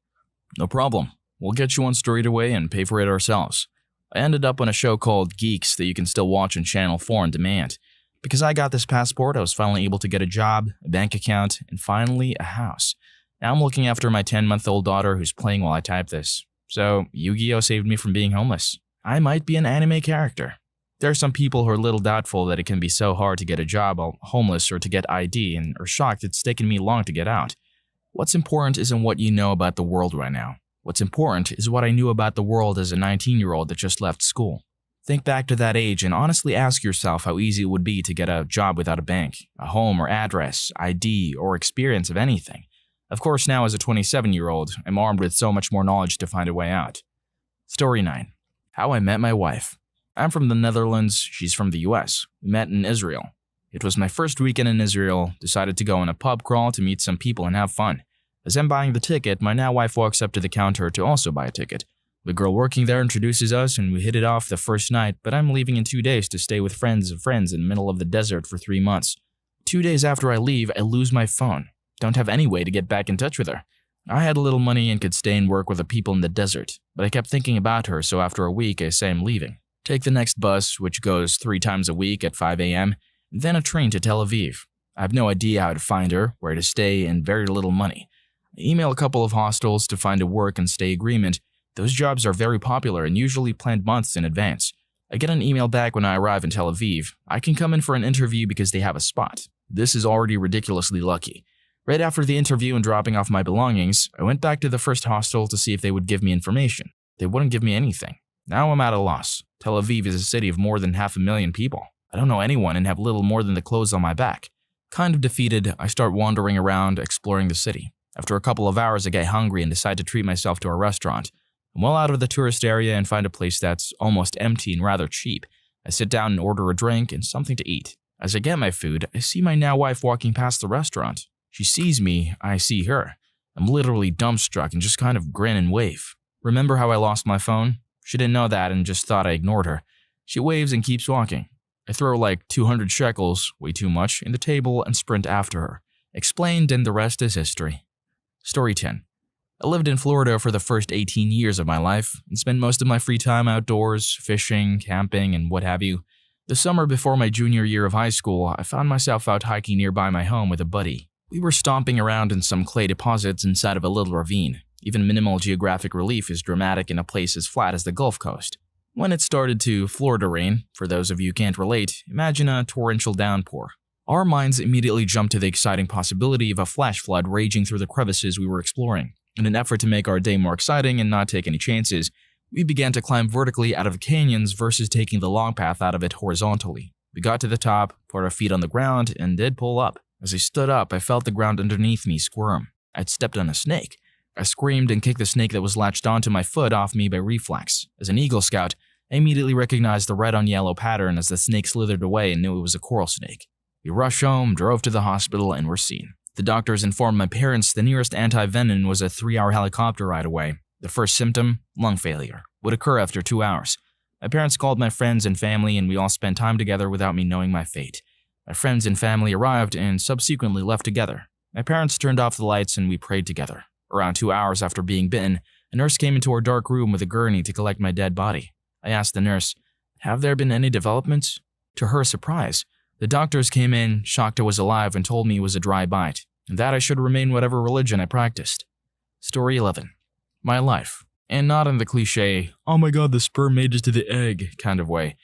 No problem. We'll get you one straight away and pay for it ourselves. I ended up on a show called Geeks that you can still watch on Channel 4 on demand. Because I got this passport, I was finally able to get a job, a bank account, and finally a house. Now I'm looking after my 10-month-old daughter who's playing while I type this. So Yu-Gi-Oh saved me from being homeless. I might be an anime character. There are some people who are a little doubtful that it can be so hard to get a job while homeless or to get ID and are shocked it's taken me long to get out. What's important isn't what you know about the world right now. What's important is what I knew about the world as a 19-year-old that just left school. Think back to that age and honestly ask yourself how easy it would be to get a job without a bank, a home or address, ID, or experience of anything. Of course, now as a 27-year-old, I'm armed with so much more knowledge to find a way out. Story 9. How I met my wife. I'm from the Netherlands, she's from the US. We met in Israel. It was my first weekend in Israel, decided to go on a pub crawl to meet some people and have fun. As I'm buying the ticket, my now wife walks up to the counter to also buy a ticket. The girl working there introduces us and we hit it off the first night, but I'm leaving in 2 days to stay with friends of friends in the middle of the desert for 3 months. 2 days after I leave, I lose my phone. Don't have any way to get back in touch with her. I had a little money and could stay and work with the people in the desert, but I kept thinking about her, so after a week I say I'm leaving. Take the next bus, which goes 3 times a week at 5 a.m., then a train to Tel Aviv. I have no idea how to find her, where to stay, and very little money. I email a couple of hostels to find a work and stay agreement. Those jobs are very popular and usually planned months in advance. I get an email back when I arrive in Tel Aviv. I can come in for an interview because they have a spot. This is already ridiculously lucky. Right after the interview and dropping off my belongings, I went back to the first hostel to see if they would give me information. They wouldn't give me anything. Now I'm at a loss. Tel Aviv is a city of more than 500,000 people. I don't know anyone and have little more than the clothes on my back. Kind of defeated, I start wandering around, exploring the city. After a couple of hours, I get hungry and decide to treat myself to a restaurant. I'm well out of the tourist area and find a place that's almost empty and rather cheap. I sit down and order a drink and something to eat. As I get my food, I see my now wife walking past the restaurant. She sees me, I see her. I'm literally dumbstruck and just kind of grin and wave. Remember how I lost my phone? She didn't know that and just thought I ignored her. She waves and keeps walking. I throw like 200 shekels, way too much, in the table and sprint after her. Explained, and the rest is history. Story 10. I lived in Florida for the first 18 years of my life and spent most of my free time outdoors, fishing, camping, and what have you. The summer before my junior year of high school, I found myself out hiking nearby my home with a buddy. We were stomping around in some clay deposits inside of a little ravine. Even minimal geographic relief is dramatic in a place as flat as the Gulf Coast. When it started to Florida rain, for those of you who can't relate, imagine a torrential downpour. Our minds immediately jumped to the exciting possibility of a flash flood raging through the crevices we were exploring. In an effort to make our day more exciting and not take any chances, we began to climb vertically out of the canyons versus taking the long path out of it horizontally. We got to the top, put our feet on the ground, and did pull up. As I stood up, I felt the ground underneath me squirm. I'd stepped on a snake. I screamed and kicked the snake that was latched onto my foot off me by reflex. As an Eagle Scout, I immediately recognized the red on yellow pattern as the snake slithered away and knew it was a coral snake. We rushed home, drove to the hospital, and were seen. The doctors informed my parents the nearest anti-venom was a 3-hour helicopter ride away. The first symptom, lung failure, would occur after 2 hours. My parents called my friends and family and we all spent time together without me knowing my fate. My friends and family arrived and subsequently left together. My parents turned off the lights and we prayed together. Around 2 hours after being bitten, a nurse came into our dark room with a gurney to collect my dead body. I asked the nurse, "Have there been any developments?" To her surprise, the doctors came in, shocked I was alive, and told me it was a dry bite, and that I should remain whatever religion I practiced. Story 11. My life. And not in the cliche, "Oh my god, the sperm made it to the egg" kind of way.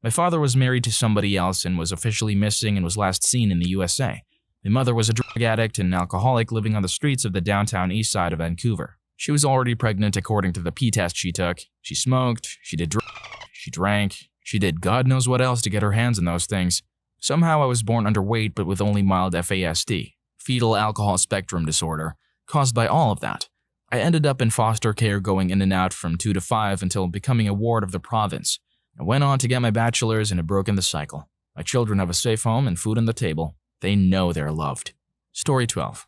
My father was married to somebody else and was officially missing and was last seen in the USA. My mother was a drug addict and alcoholic living on the streets of the downtown east side of Vancouver. She was already pregnant according to the pee test she took. She smoked, she did drugs, she drank, she did God knows what else to get her hands on those things. Somehow I was born underweight but with only mild FASD, fetal alcohol spectrum disorder, caused by all of that. I ended up in foster care going in and out from 2 to 5 until becoming a ward of the province. I went on to get my bachelor's and have broken the cycle. My children have a safe home and food on the table. They know they're loved. Story 12.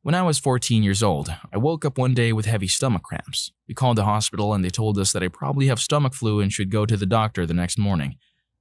When I was 14 years old, I woke up one day with heavy stomach cramps. We called the hospital and they told us that I probably have stomach flu and should go to the doctor the next morning.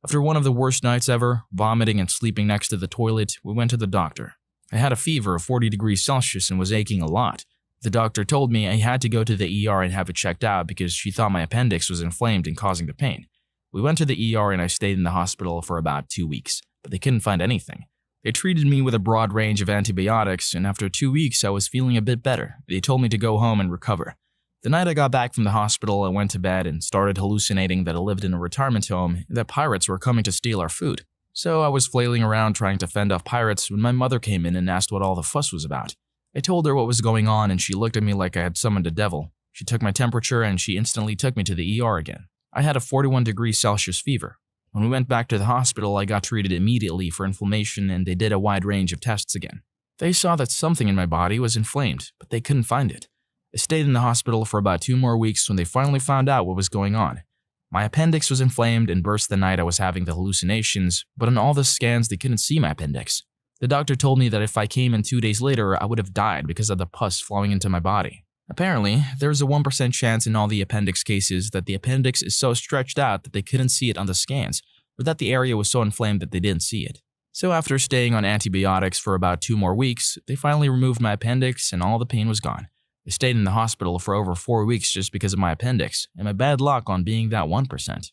After one of the worst nights ever, vomiting and sleeping next to the toilet, we went to the doctor. I had a fever of 40 degrees Celsius and was aching a lot. The doctor told me I had to go to the ER and have it checked out because she thought my appendix was inflamed and causing the pain. We went to the ER and I stayed in the hospital for about 2 weeks, but they couldn't find anything. They treated me with a broad range of antibiotics, and after 2 weeks I was feeling a bit better. They told me to go home and recover. The night I got back from the hospital, I went to bed and started hallucinating that I lived in a retirement home and that pirates were coming to steal our food. So I was flailing around trying to fend off pirates when my mother came in and asked what all the fuss was about. I told her what was going on and she looked at me like I had summoned a devil. She took my temperature and she instantly took me to the ER again. I had a 41 degrees Celsius fever. When we went back to the hospital, I got treated immediately for inflammation and they did a wide range of tests again. They saw that something in my body was inflamed, but they couldn't find it. I stayed in the hospital for about 2 more weeks when they finally found out what was going on. My appendix was inflamed and burst the night I was having the hallucinations, but on all the scans they couldn't see my appendix. The doctor told me that if I came in 2 days later, I would have died because of the pus flowing into my body. Apparently, there's a 1% chance in all the appendix cases that the appendix is so stretched out that they couldn't see it on the scans, or that the area was so inflamed that they didn't see it. So after staying on antibiotics for about 2 more weeks, they finally removed my appendix and all the pain was gone. I stayed in the hospital for over 4 weeks just because of my appendix and my bad luck on being that 1%.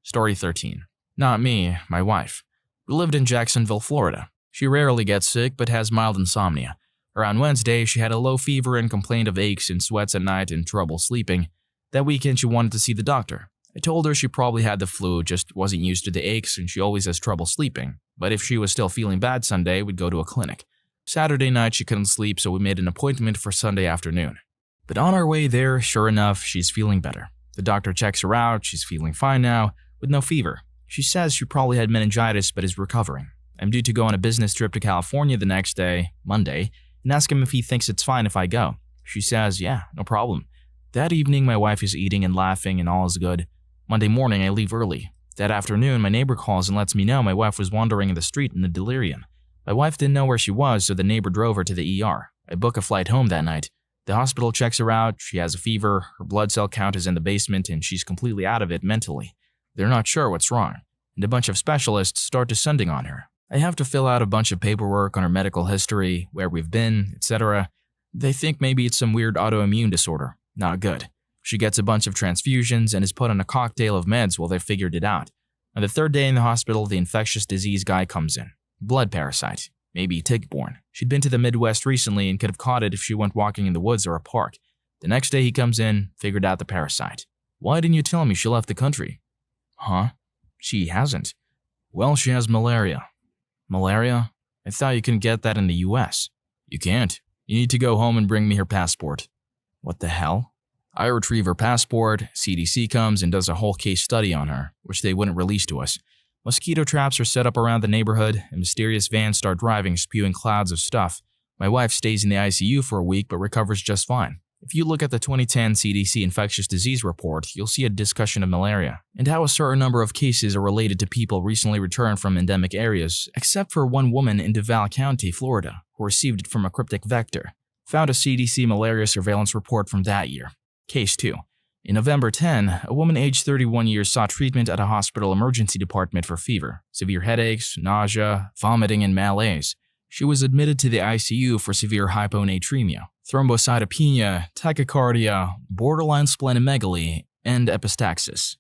Story 13. Not me, my wife. We lived in Jacksonville, Florida. She rarely gets sick but has mild insomnia. Around Wednesday, she had a low fever and complained of aches and sweats at night and trouble sleeping. That weekend, she wanted to see the doctor. I told her she probably had the flu, just wasn't used to the aches and she always has trouble sleeping. But if she was still feeling bad Sunday, we'd go to a clinic. Saturday night, she couldn't sleep, so we made an appointment for Sunday afternoon. But on our way there, sure enough, she's feeling better. The doctor checks her out, she's feeling fine now, with no fever. She says she probably had meningitis but is recovering. I'm due to go on a business trip to California the next day, Monday, and ask him if he thinks it's fine if I go. She says, yeah, no problem. That evening, my wife is eating and laughing and all is good. Monday morning, I leave early. That afternoon, my neighbor calls and lets me know my wife was wandering in the street in a delirium. My wife didn't know where she was, so the neighbor drove her to the ER. I book a flight home that night. The hospital checks her out, she has a fever, her blood cell count is in the basement, and she's completely out of it mentally. They're not sure what's wrong, and a bunch of specialists start descending on her. I have to fill out a bunch of paperwork on her medical history, where we've been, etc. They think maybe it's some weird autoimmune disorder. Not good. She gets a bunch of transfusions and is put on a cocktail of meds while they figured it out. On the 3rd day in the hospital, the infectious disease guy comes in. Blood parasite, maybe tick-borne. She'd been to the Midwest recently and could have caught it if she went walking in the woods or a park. The next day he comes in, figured out the parasite. Why didn't you tell me she left the country? Huh? She hasn't. Well, she has malaria. Malaria? I thought you couldn't get that in the US. You can't. You need to go home and bring me her passport. What the hell? I retrieve her passport, CDC comes and does a whole case study on her, which they wouldn't release to us. Mosquito traps are set up around the neighborhood, and mysterious vans start driving, spewing clouds of stuff. My wife stays in the ICU for a week but recovers just fine. If you look at the 2010 CDC infectious disease report, you'll see a discussion of malaria, and how a certain number of cases are related to people recently returned from endemic areas, except for one woman in Duval County, Florida, who received it from a cryptic vector. Found a CDC malaria surveillance report from that year. Case 2. In November 10, a woman aged 31 years sought treatment at a hospital emergency department for fever, severe headaches, nausea, vomiting, and malaise. She was admitted to the ICU for severe hyponatremia, thrombocytopenia, tachycardia, borderline splenomegaly, and epistaxis.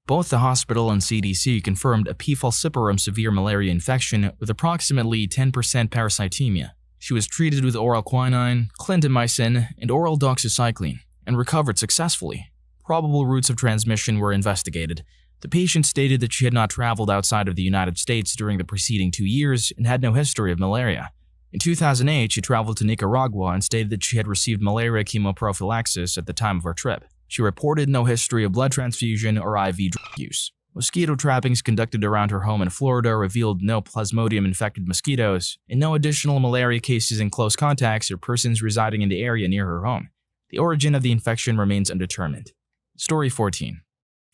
Both the hospital and CDC confirmed a P. falciparum severe malaria infection with approximately 10% parasitemia. She was treated with oral quinine, clindamycin, and oral doxycycline, and recovered successfully. Probable routes of transmission were investigated. The patient stated that she had not traveled outside of the United States during the preceding 2 years and had no history of malaria. In 2008, she traveled to Nicaragua and stated that she had received malaria chemoprophylaxis at the time of her trip. She reported no history of blood transfusion or IV drug use. Mosquito trappings conducted around her home in Florida revealed no Plasmodium-infected mosquitoes and no additional malaria cases in close contacts or persons residing in the area near her home. The origin of the infection remains undetermined. Story 14.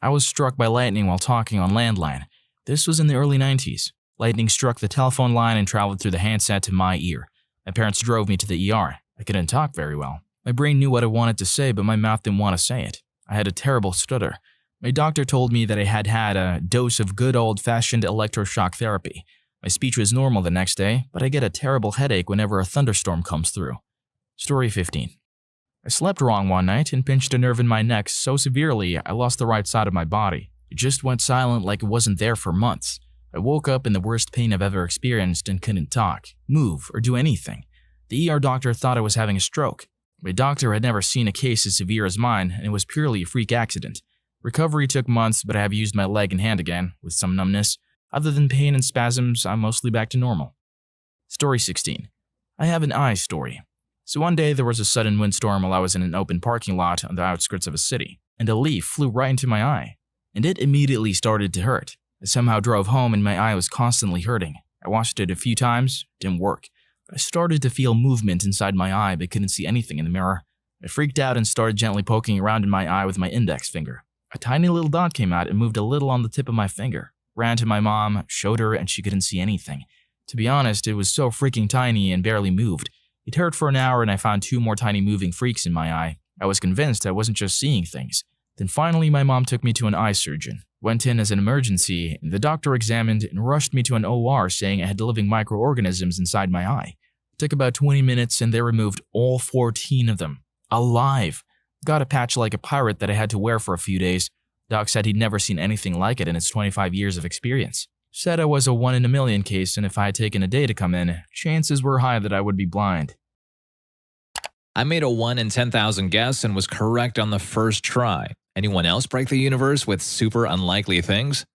I was struck by lightning while talking on landline. This was in the early 90s. Lightning struck the telephone line and traveled through the handset to my ear. My parents drove me to the ER. I couldn't talk very well. My brain knew what I wanted to say, but my mouth didn't want to say it. I had a terrible stutter. My doctor told me that I had had a dose of good old-fashioned electroshock therapy. My speech was normal the next day, but I get a terrible headache whenever a thunderstorm comes through. Story 15. I slept wrong one night and pinched a nerve in my neck so severely I lost the right side of my body. It just went silent like it wasn't there for months. I woke up in the worst pain I've ever experienced and couldn't talk, move, or do anything. The ER doctor thought I was having a stroke. My doctor had never seen a case as severe as mine, and it was purely a freak accident. Recovery took months, but I have used my leg and hand again, with some numbness. Other than pain and spasms, I'm mostly back to normal. Story 16. I have an eye story. So one day there was a sudden windstorm while I was in an open parking lot on the outskirts of a city, and a leaf flew right into my eye, and it immediately started to hurt. I somehow drove home and my eye was constantly hurting. I watched it a few times, didn't work. I started to feel movement inside my eye but couldn't see anything in the mirror. I freaked out and started gently poking around in my eye with my index finger. A tiny little dot came out and moved a little on the tip of my finger. Ran to my mom, showed her, and she couldn't see anything. To be honest, it was so freaking tiny and barely moved. It hurt for an hour and I found 2 more tiny moving freaks in my eye. I was convinced I wasn't just seeing things. Then finally my mom took me to an eye surgeon. Went in as an emergency, and the doctor examined and rushed me to an OR saying I had living microorganisms inside my eye. It took about 20 minutes and they removed all 14 of them. Alive! Got a patch like a pirate that I had to wear for a few days. Doc said he'd never seen anything like it in his 25 years of experience. Said I was a 1 in a million case, and if I had taken a day to come in, chances were high that I would be blind. I made a 1 in 10,000 guess and was correct on the first try. Anyone else break the universe with super unlikely things?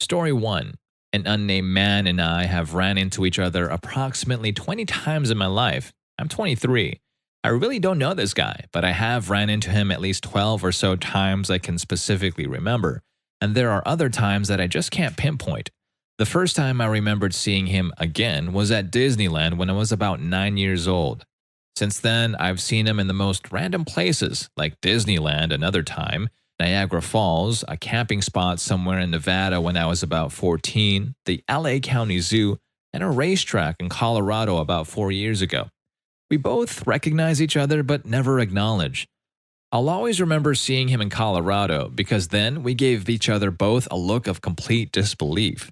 Story 1. An unnamed man and I have ran into each other approximately 20 times in my life. I'm 23. I really don't know this guy, but I have ran into him at least 12 or so times I can specifically remember, and there are other times that I just can't pinpoint. The first time I remembered seeing him again was at Disneyland when I was about 9 years old. Since then, I've seen him in the most random places, like Disneyland another time, Niagara Falls, a camping spot somewhere in Nevada when I was about 14, the LA County Zoo, and a racetrack in Colorado about 4 years ago. We both recognize each other but never acknowledge. I'll always remember seeing him in Colorado because then we gave each other both a look of complete disbelief.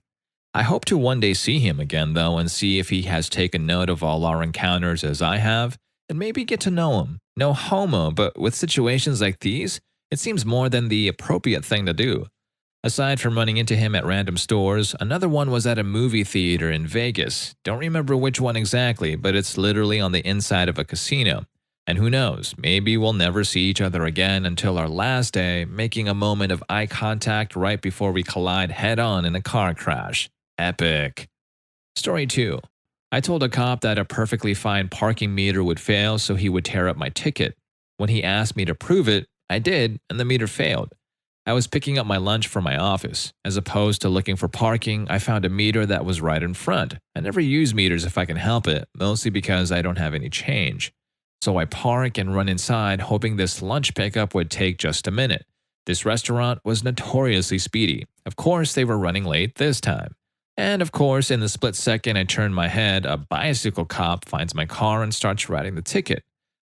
I hope to one day see him again though and see if he has taken note of all our encounters as I have, and maybe get to know him. No homo, but with situations like these, it seems more than the appropriate thing to do. Aside from running into him at random stores, another one was at a movie theater in Vegas. Don't remember which one exactly, but it's literally on the inside of a casino. And who knows, maybe we'll never see each other again until our last day, making a moment of eye contact right before we collide head-on in a car crash. Epic. Story 2. I told a cop that a perfectly fine parking meter would fail, so he would tear up my ticket. When he asked me to prove it, I did, and the meter failed. I was picking up my lunch from my office. As opposed to looking for parking, I found a meter that was right in front. I never use meters if I can help it, mostly because I don't have any change. So I park and run inside, hoping this lunch pickup would take just a minute. This restaurant was notoriously speedy. Of course, they were running late this time. And of course, in the split second I turn my head, a bicycle cop finds my car and starts writing the ticket.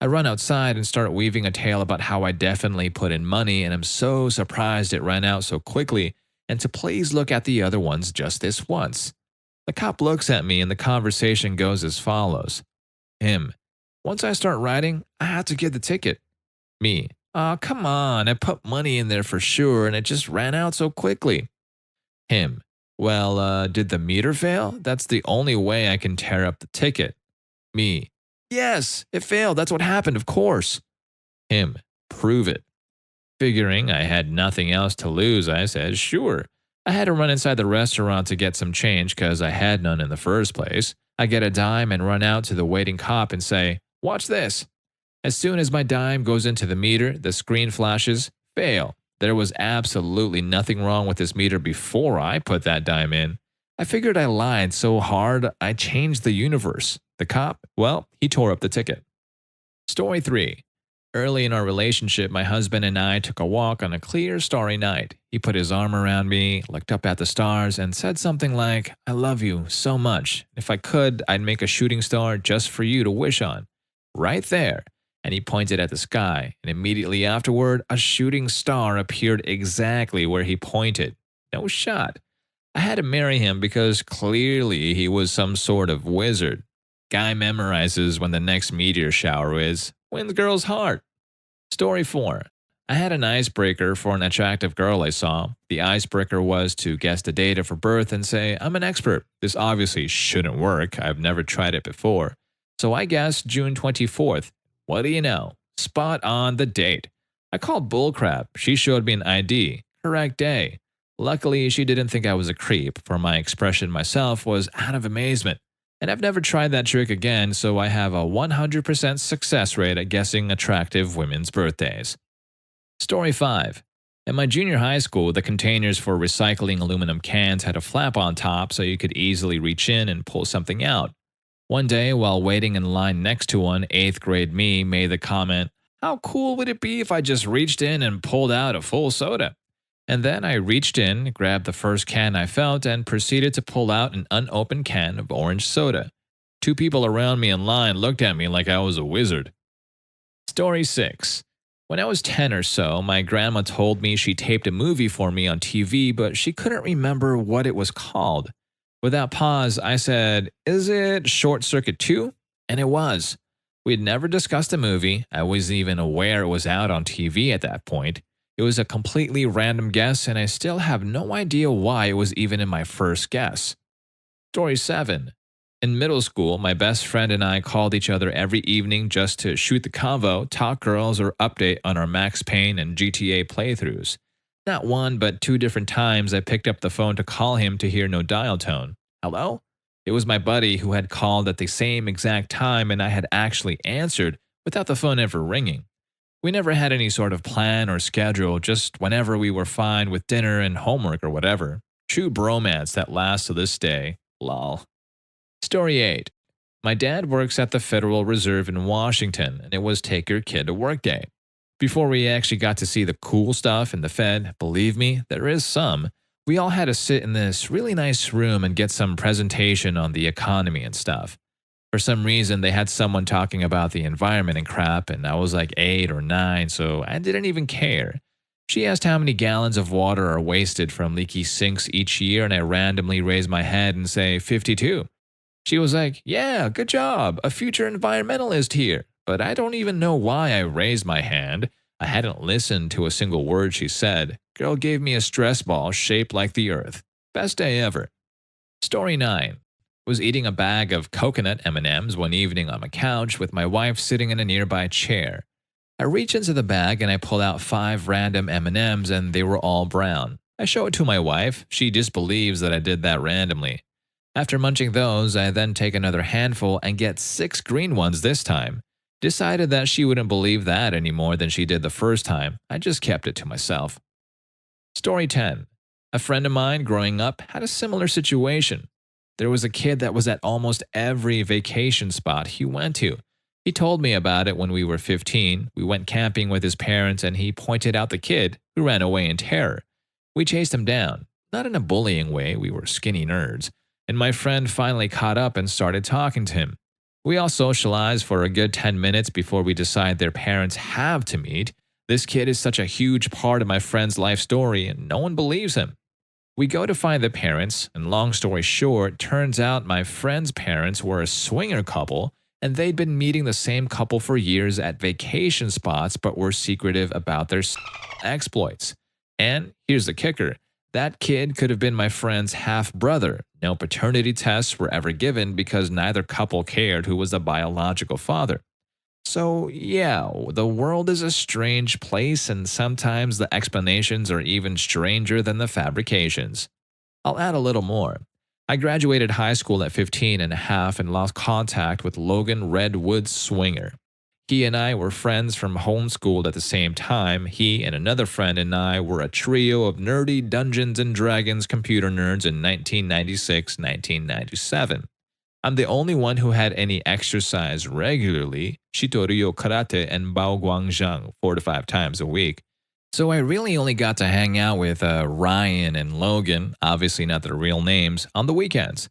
I run outside and start weaving a tale about how I definitely put in money and I'm so surprised it ran out so quickly, and to please look at the other ones just this once. The cop looks at me and the conversation goes as follows. Him. Once I start writing, I have to get the ticket. Me. Aw, come on, I put money in there for sure and it just ran out so quickly. Him. Well, did the meter fail? That's the only way I can tear up the ticket. Me. Yes, it failed. That's what happened, of course. Him. Prove it. Figuring I had nothing else to lose, I said, sure. I had to run inside the restaurant to get some change because I had none in the first place. I get a dime and run out to the waiting cop and say, watch this. As soon as my dime goes into the meter, the screen flashes, fail. There was absolutely nothing wrong with this meter before I put that dime in. I figured I lied so hard, I changed the universe. The cop, well, he tore up the ticket. Story 3. Early in our relationship, my husband and I took a walk on a clear, starry night. He put his arm around me, looked up at the stars, and said something like, I love you so much. If I could, I'd make a shooting star just for you to wish on. Right there. And he pointed at the sky, and immediately afterward, a shooting star appeared exactly where he pointed. No shot. I had to marry him because clearly he was some sort of wizard. Guy memorizes when the next meteor shower is, wins girl's heart. Story 4. I had an icebreaker for an attractive girl I saw. The icebreaker was to guess the date of her birth and say, I'm an expert. This obviously shouldn't work. I've never tried it before. So I guessed June 24th. What do you know? Spot on the date. I called bullcrap. She showed me an ID. Correct day. Luckily, she didn't think I was a creep, for my expression myself was out of amazement. And I've never tried that trick again, so I have a 100% success rate at guessing attractive women's birthdays. Story 5. In my junior high school, the containers for recycling aluminum cans had a flap on top so you could easily reach in and pull something out. One day, while waiting in line next to one, 8th grade me made the comment, "How cool would it be if I just reached in and pulled out a full soda?" And then I reached in, grabbed the first can I felt, and proceeded to pull out an unopened can of orange soda. 2 people around me in line looked at me like I was a wizard. Story 6. When I was 10 or so, my grandma told me she taped a movie for me on TV, but she couldn't remember what it was called. Without pause, I said, "Is it Short Circuit 2?" And it was. We had never discussed the movie. I wasn't even aware it was out on TV at that point. It was a completely random guess, and I still have no idea why it was even in my first guess. Story 7. In middle school, my best friend and I called each other every evening just to shoot the convo, talk girls, or update on our Max Payne and GTA playthroughs. Not one, but 2 different times I picked up the phone to call him to hear no dial tone. Hello? It was my buddy who had called at the same exact time, and I had actually answered without the phone ever ringing. We never had any sort of plan or schedule, just whenever we were fine with dinner and homework or whatever. True bromance that lasts to this day. Lol. Story 8. My dad works at the Federal Reserve in Washington, and it was take your kid to work day. Before we actually got to see the cool stuff in the Fed, believe me, there is some, we all had to sit in this really nice room and get some presentation on the economy and stuff. For some reason, they had someone talking about the environment and crap, and I was like 8 or 9, so I didn't even care. She asked how many gallons of water are wasted from leaky sinks each year, and I randomly raised my head and say 52. She was like, "Yeah, good job, a future environmentalist here." But I don't even know why I raised my hand. I hadn't listened to a single word she said. Girl gave me a stress ball shaped like the earth. Best day ever. Story 9. Was eating a bag of coconut M&Ms one evening on my couch with my wife sitting in a nearby chair. I reach into the bag and I pull out 5 random M&Ms and they were all brown. I show it to my wife. She disbelieves that I did that randomly. After munching those, I then take another handful and get 6 green ones this time. Decided that she wouldn't believe that any more than she did the first time. I just kept it to myself. Story 10. A friend of mine growing up had a similar situation. There was a kid that was at almost every vacation spot he went to. He told me about it when we were 15. We went camping with his parents and he pointed out the kid who ran away in terror. We chased him down. Not in a bullying way, we were skinny nerds. And my friend finally caught up and started talking to him. We all socialized for a good 10 minutes before we decide their parents have to meet. This kid is such a huge part of my friend's life story and no one believes him. We go to find the parents, and long story short, turns out my friend's parents were a swinger couple, and they'd been meeting the same couple for years at vacation spots but were secretive about their exploits. And here's the kicker. That kid could have been my friend's half-brother. No paternity tests were ever given because neither couple cared who was the biological father. So yeah, the world is a strange place and sometimes the explanations are even stranger than the fabrications. I'll add a little more. I graduated high school at 15 and a half and lost contact with Logan Redwood Swinger. He and I were friends from homeschooled at the same time. He and another friend and I were a trio of nerdy Dungeons and Dragons computer nerds in 1996-1997. I'm the only one who had any exercise regularly, Shitoryu Karate and Bao Guangzhang 4 to 5 times a week. So I really only got to hang out with Ryan and Logan, obviously not their real names, on the weekends.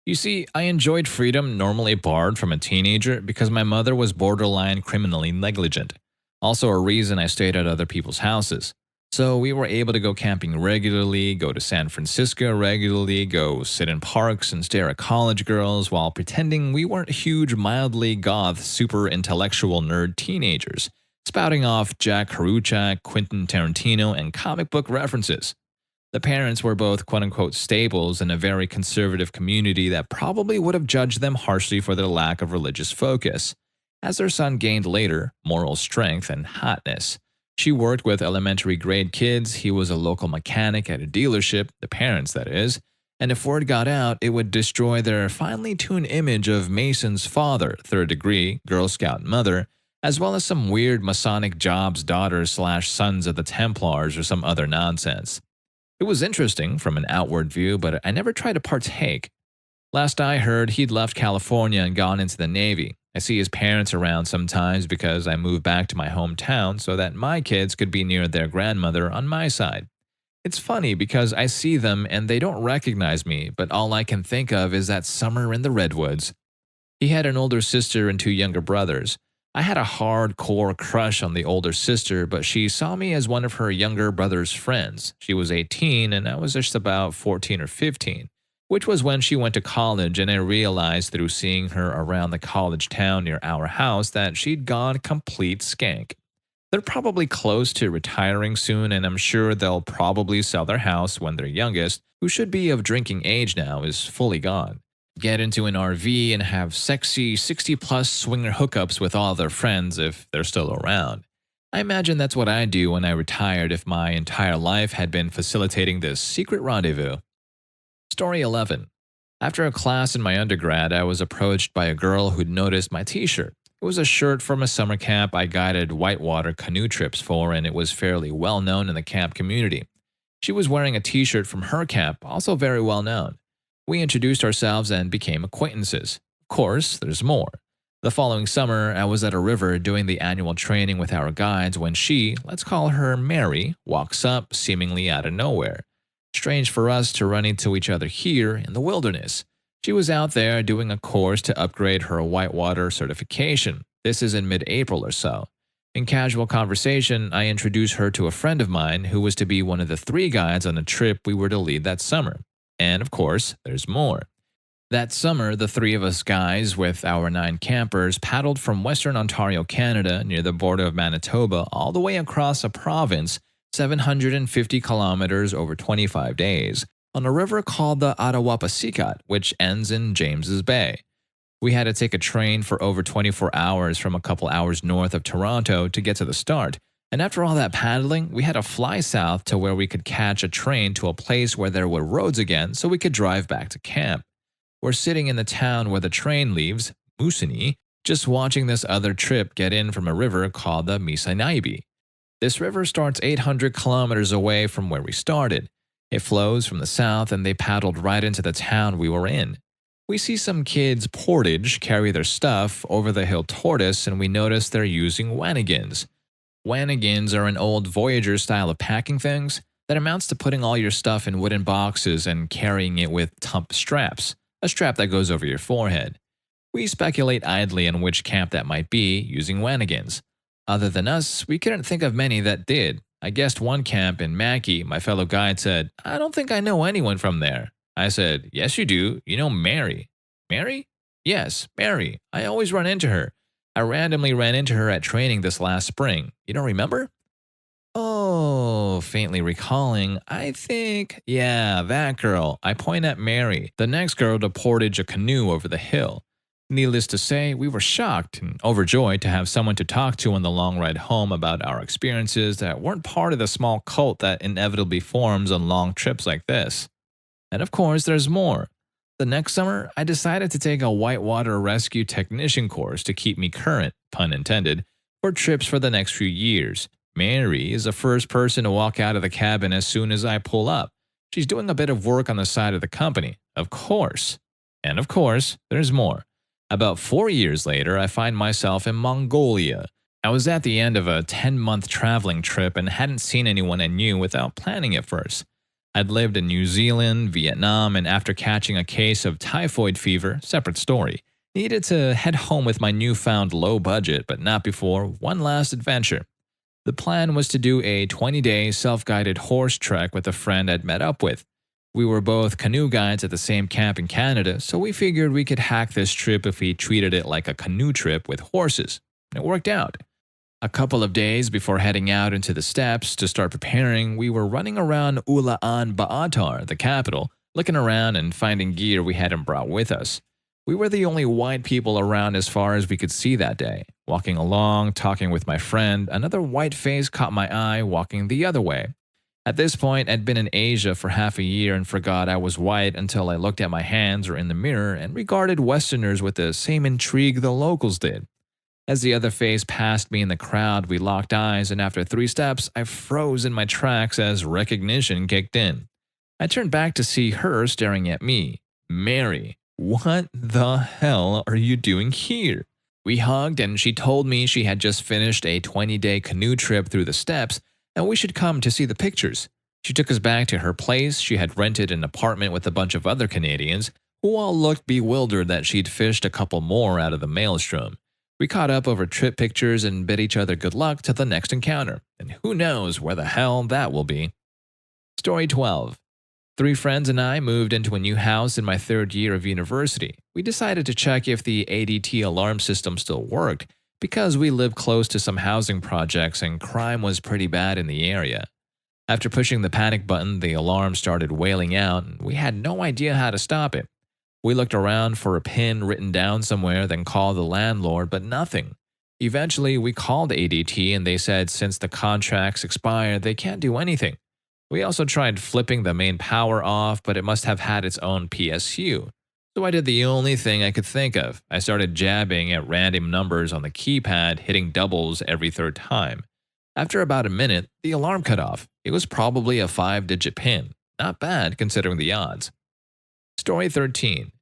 You see, I enjoyed freedom normally barred from a teenager because my mother was borderline criminally negligent. Also a reason I stayed at other people's houses. So we were able to go camping regularly, go to San Francisco regularly, go sit in parks and stare at college girls while pretending we weren't huge, mildly goth, super intellectual nerd teenagers, spouting off Jack Kerouac, Quentin Tarantino, and comic book references. The parents were both quote-unquote staples in a very conservative community that probably would have judged them harshly for their lack of religious focus. as her son gained later moral strength and hotness. She worked with elementary grade kids, he was a local mechanic at a dealership, the parents that is, and if word got out, it would destroy their finely tuned image of Mason's father, third degree, Girl Scout mother, as well as some weird Masonic Jobs daughters/sons of the Templars or some other nonsense. It was interesting from an outward view, but I never tried to partake. Last I heard, he'd left California and gone into the Navy. I see his parents around sometimes because I moved back to my hometown so that my kids could be near their grandmother on my side. It's funny because I see them and they don't recognize me, but all I can think of is that summer in the Redwoods. He had an older sister and 2 younger brothers. I had a hardcore crush on the older sister, but she saw me as one of her younger brother's friends. She was 18 and I was just about 14 or 15, which was when she went to college, and I realized through seeing her around the college town near our house that she'd gone complete skank. They're probably close to retiring soon, and I'm sure they'll probably sell their house when their youngest, who should be of drinking age now, is fully gone. Get into an RV and have sexy 60-plus swinger hookups with all their friends if they're still around. I imagine that's what I'd do when I retired if my entire life had been facilitating this secret rendezvous. Story 11. After a class in my undergrad, I was approached by a girl who'd noticed my t-shirt. It was a shirt from a summer camp I guided whitewater canoe trips for, and it was fairly well known in the camp community. She was wearing a t-shirt from her camp, also very well known. We introduced ourselves and became acquaintances. Of course, there's more. The following summer, I was at a river doing the annual training with our guides when she, let's call her Mary, walks up seemingly out of nowhere. Strange for us to run into each other here in the wilderness. She was out there doing a course to upgrade her whitewater certification. This is in mid-April or so. In casual conversation, I introduced her to a friend of mine who was to be one of the 3 guides on a trip we were to lead that summer. And of course, there's more. That summer, the 3 of us guys with our 9 campers paddled from Western Ontario, Canada, near the border of Manitoba, all the way across a province, 750 kilometers over 25 days, on a river called the Attawapasikat, which ends in James's Bay. We had to take a train for over 24 hours from a couple hours north of Toronto to get to the start, and after all that paddling, we had to fly south to where we could catch a train to a place where there were roads again so we could drive back to camp. We're sitting in the town where the train leaves, Moosonee, just watching this other trip get in from a river called the Misanaibi. This river starts 800 kilometers away from where we started. It flows from the south and they paddled right into the town we were in. We see some kids portage carry their stuff over the hill tortoise and we notice they're using wanigans. Wanigans are an old Voyager style of packing things that amounts to putting all your stuff in wooden boxes and carrying it with tump straps, a strap that goes over your forehead. We speculate idly on which camp that might be using wanigans. Other than us, we couldn't think of many that did. I guessed one camp in Mackie. My fellow guide said, "I don't think I know anyone from there." I said, "Yes, you do. You know Mary." "Mary?" "Yes, Mary. I always run into her. I randomly ran into her at training this last spring. You don't remember?" "Oh," faintly recalling, "I think, yeah, that girl." I point at Mary, the next girl to portage a canoe over the hill. Needless to say, we were shocked and overjoyed to have someone to talk to on the long ride home about our experiences that weren't part of the small cult that inevitably forms on long trips like this. And of course, there's more. The next summer, I decided to take a whitewater rescue technician course to keep me current, pun intended, for trips for the next few years. Mary is the first person to walk out of the cabin as soon as I pull up. She's doing a bit of work on the side of the company, of course. And of course, there's more. About 4 years later, I find myself in Mongolia. I was at the end of a 10-month traveling trip and hadn't seen anyone I knew without planning it first. I'd lived in New Zealand, Vietnam, and after catching a case of typhoid fever, separate story, needed to head home with my newfound low budget, but not before one last adventure. The plan was to do a 20-day self-guided horse trek with a friend I'd met up with. We were both canoe guides at the same camp in Canada, so we figured we could hack this trip if we treated it like a canoe trip with horses. And it worked out. A couple of days before heading out into the steppes to start preparing, we were running around Ulaanbaatar, the capital, looking around and finding gear we hadn't brought with us. We were the only white people around as far as we could see that day. Walking along, talking with my friend, another white face caught my eye walking the other way. At this point, I'd been in Asia for half a year and forgot I was white until I looked at my hands or in the mirror and regarded Westerners with the same intrigue the locals did. As the other face passed me in the crowd, we locked eyes, and after 3 steps, I froze in my tracks as recognition kicked in. I turned back to see her staring at me. Mary, what the hell are you doing here? We hugged, and she told me she had just finished a 20-day canoe trip through the steppes and we should come to see the pictures. She took us back to her place. She had rented an apartment with a bunch of other Canadians who all looked bewildered that she'd fished a couple more out of the maelstrom. We caught up over trip pictures and bid each other good luck to the next encounter, and who knows where the hell that will be. Story 12. 3 friends and I moved into a new house in my 3rd year of university. We decided to check if the ADT alarm system still worked because we lived close to some housing projects and crime was pretty bad in the area. After pushing the panic button, the alarm started wailing out and we had no idea how to stop it. We looked around for a pin written down somewhere, then called the landlord, but nothing. Eventually, we called ADT and they said since the contracts expired, they can't do anything. We also tried flipping the main power off, but it must have had its own PSU. So I did the only thing I could think of. I started jabbing at random numbers on the keypad, hitting doubles every 3rd time. After about a minute, the alarm cut off. It was probably a 5-digit pin. Not bad considering the odds. Story 13.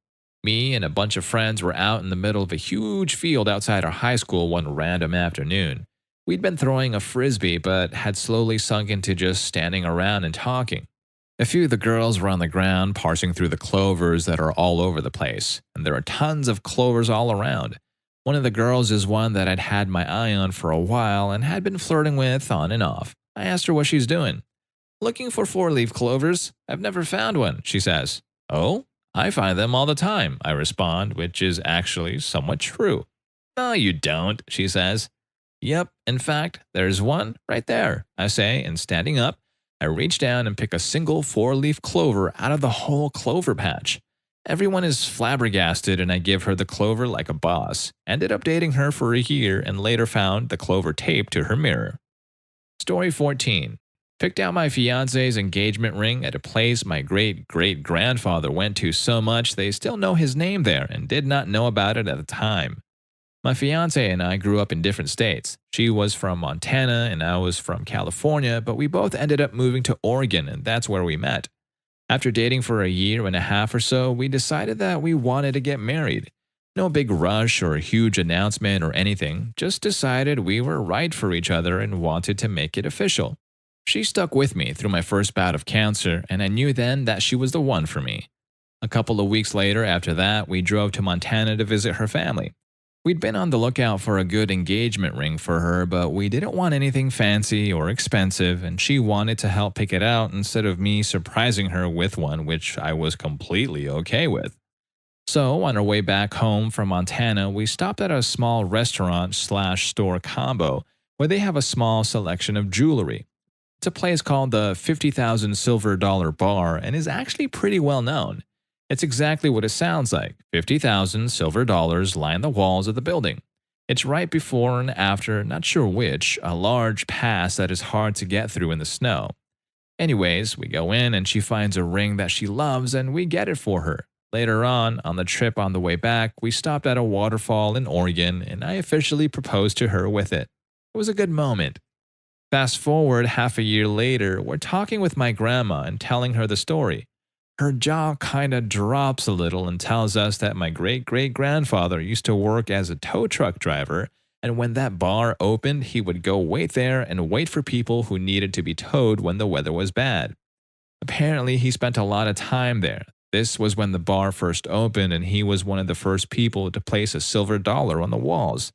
Me and a bunch of friends were out in the middle of a huge field outside our high school one random afternoon. We'd been throwing a frisbee, but had slowly sunk into just standing around and talking. A few of the girls were on the ground parsing through the clovers that are all over the place, and there are tons of clovers all around. One of the girls is one that I'd had my eye on for a while and had been flirting with on and off. I asked her what she's doing. Looking for 4-leaf clovers. I've never found one, she says. Oh, I find them all the time, I respond, which is actually somewhat true. No, you don't, she says. Yep, in fact, there's one right there, I say, and standing up, I reach down and pick a single 4-leaf clover out of the whole clover patch. Everyone is flabbergasted and I give her the clover like a boss. Ended up dating her for a year and later found the clover taped to her mirror. Story 14. Picked out my fiance's engagement ring at a place my great-great-grandfather went to so much they still know his name there and did not know about it at the time. My fiance and I grew up in different states. She was from Montana and I was from California, but we both ended up moving to Oregon and that's where we met. After dating for a year and a half or so, we decided that we wanted to get married. No big rush or a huge announcement or anything, just decided we were right for each other and wanted to make it official. She stuck with me through my first bout of cancer and I knew then that she was the one for me. A couple of weeks later after that, we drove to Montana to visit her family. We'd been on the lookout for a good engagement ring for her, but we didn't want anything fancy or expensive, and she wanted to help pick it out instead of me surprising her with one, which I was completely okay with. So, on our way back home from Montana, we stopped at a small restaurant/store combo where they have a small selection of jewelry. It's a place called the 50,000 Silver Dollar Bar and is actually pretty well known. It's exactly what it sounds like. 50,000 silver dollars line the walls of the building. It's right before and after, not sure which, a large pass that is hard to get through in the snow. Anyways, we go in and she finds a ring that she loves and we get it for her. Later on the trip on the way back, we stopped at a waterfall in Oregon and I officially proposed to her with it. It was a good moment. Fast forward half a year later, we're talking with my grandma and telling her the story. Her jaw kinda drops a little and tells us that my great-great-grandfather used to work as a tow truck driver, and when that bar opened, he would go wait there and wait for people who needed to be towed when the weather was bad. Apparently, he spent a lot of time there. This was when the bar first opened, and he was one of the first people to place a silver dollar on the walls.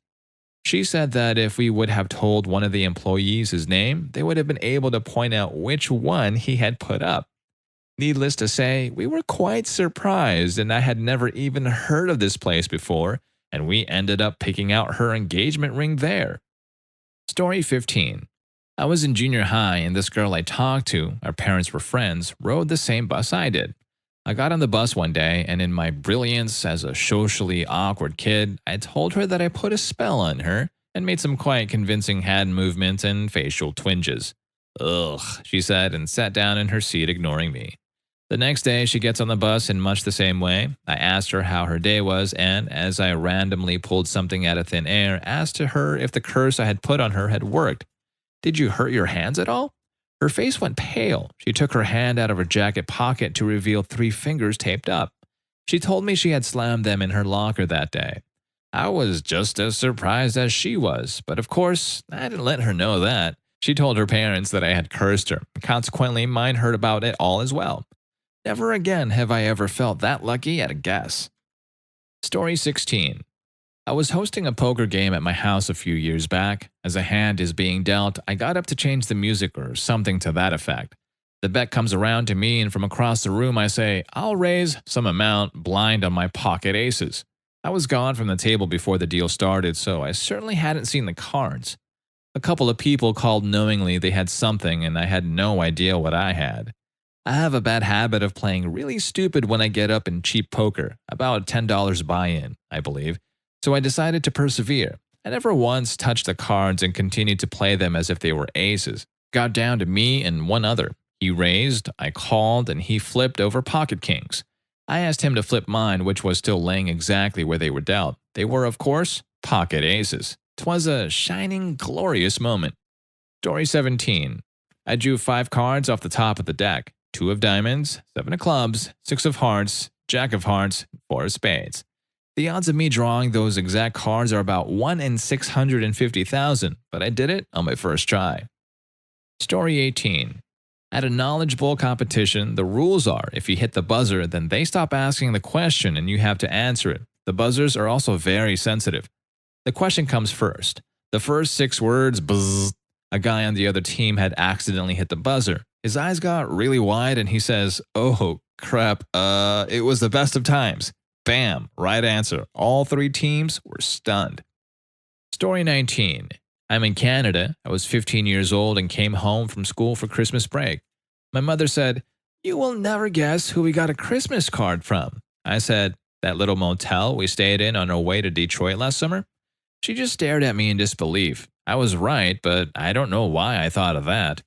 She said that if we would have told one of the employees his name, they would have been able to point out which one he had put up. Needless to say, we were quite surprised and I had never even heard of this place before, and we ended up picking out her engagement ring there. Story 15. I was in junior high and this girl I talked to, our parents were friends, rode the same bus I did. I got on the bus one day, and in my brilliance as a socially awkward kid, I told her that I put a spell on her and made some quite convincing hand movements and facial twinges. Ugh, she said, and sat down in her seat, ignoring me. The next day, she gets on the bus in much the same way. I asked her how her day was, and as I randomly pulled something out of thin air, asked her if the curse I had put on her had worked. Did you hurt your hands at all? Her face went pale. She took her hand out of her jacket pocket to reveal 3 fingers taped up. She told me she had slammed them in her locker that day. I was just as surprised as she was, but of course, I didn't let her know that. She told her parents that I had cursed her. Consequently, mine heard about it all as well. Never again have I ever felt that lucky at a guess. Story 16. I was hosting a poker game at my house a few years back. As a hand is being dealt, I got up to change the music or something to that effect. The bet comes around to me, and from across the room I say, I'll raise some amount blind on my pocket aces. I was gone from the table before the deal started, so I certainly hadn't seen the cards. A couple of people called knowingly they had something, and I had no idea what I had. I have a bad habit of playing really stupid when I get up in cheap poker, about $10 buy-in, I believe. So I decided to persevere. I never once touched the cards and continued to play them as if they were aces. Got down to me and one other. He raised, I called, and he flipped over pocket kings. I asked him to flip mine, which was still laying exactly where they were dealt. They were, of course, pocket aces. 'Twas a shining, glorious moment. Story 17. I drew 5 cards off the top of the deck. 2 of diamonds, 7 of clubs, 6 of hearts, jack of hearts, 4 of spades. The odds of me drawing those exact cards are about 1 in 650,000, but I did it on my first try. Story 18. At a knowledge bowl competition, the rules are if you hit the buzzer, then they stop asking the question and you have to answer it. The buzzers are also very sensitive. The question comes first. The first 6 words, buzz. A guy on the other team had accidentally hit the buzzer. His eyes got really wide and he says, oh, crap, it was the best of times. Bam, right answer. All 3 teams were stunned. Story 19. I'm in Canada. I was 15 years old and came home from school for Christmas break. My mother said, you will never guess who we got a Christmas card from. I said, that little motel we stayed in on our way to Detroit last summer. She just stared at me in disbelief. I was right, but I don't know why I thought of that.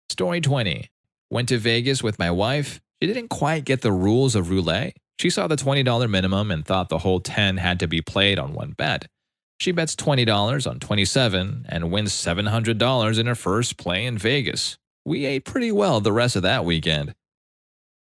Story 20. Went to Vegas with my wife. She didn't quite get the rules of roulette. She saw the $20 minimum and thought the whole 10 had to be played on one bet. She bets $20 on 27 and wins $700 in her first play in Vegas. We ate pretty well the rest of that weekend.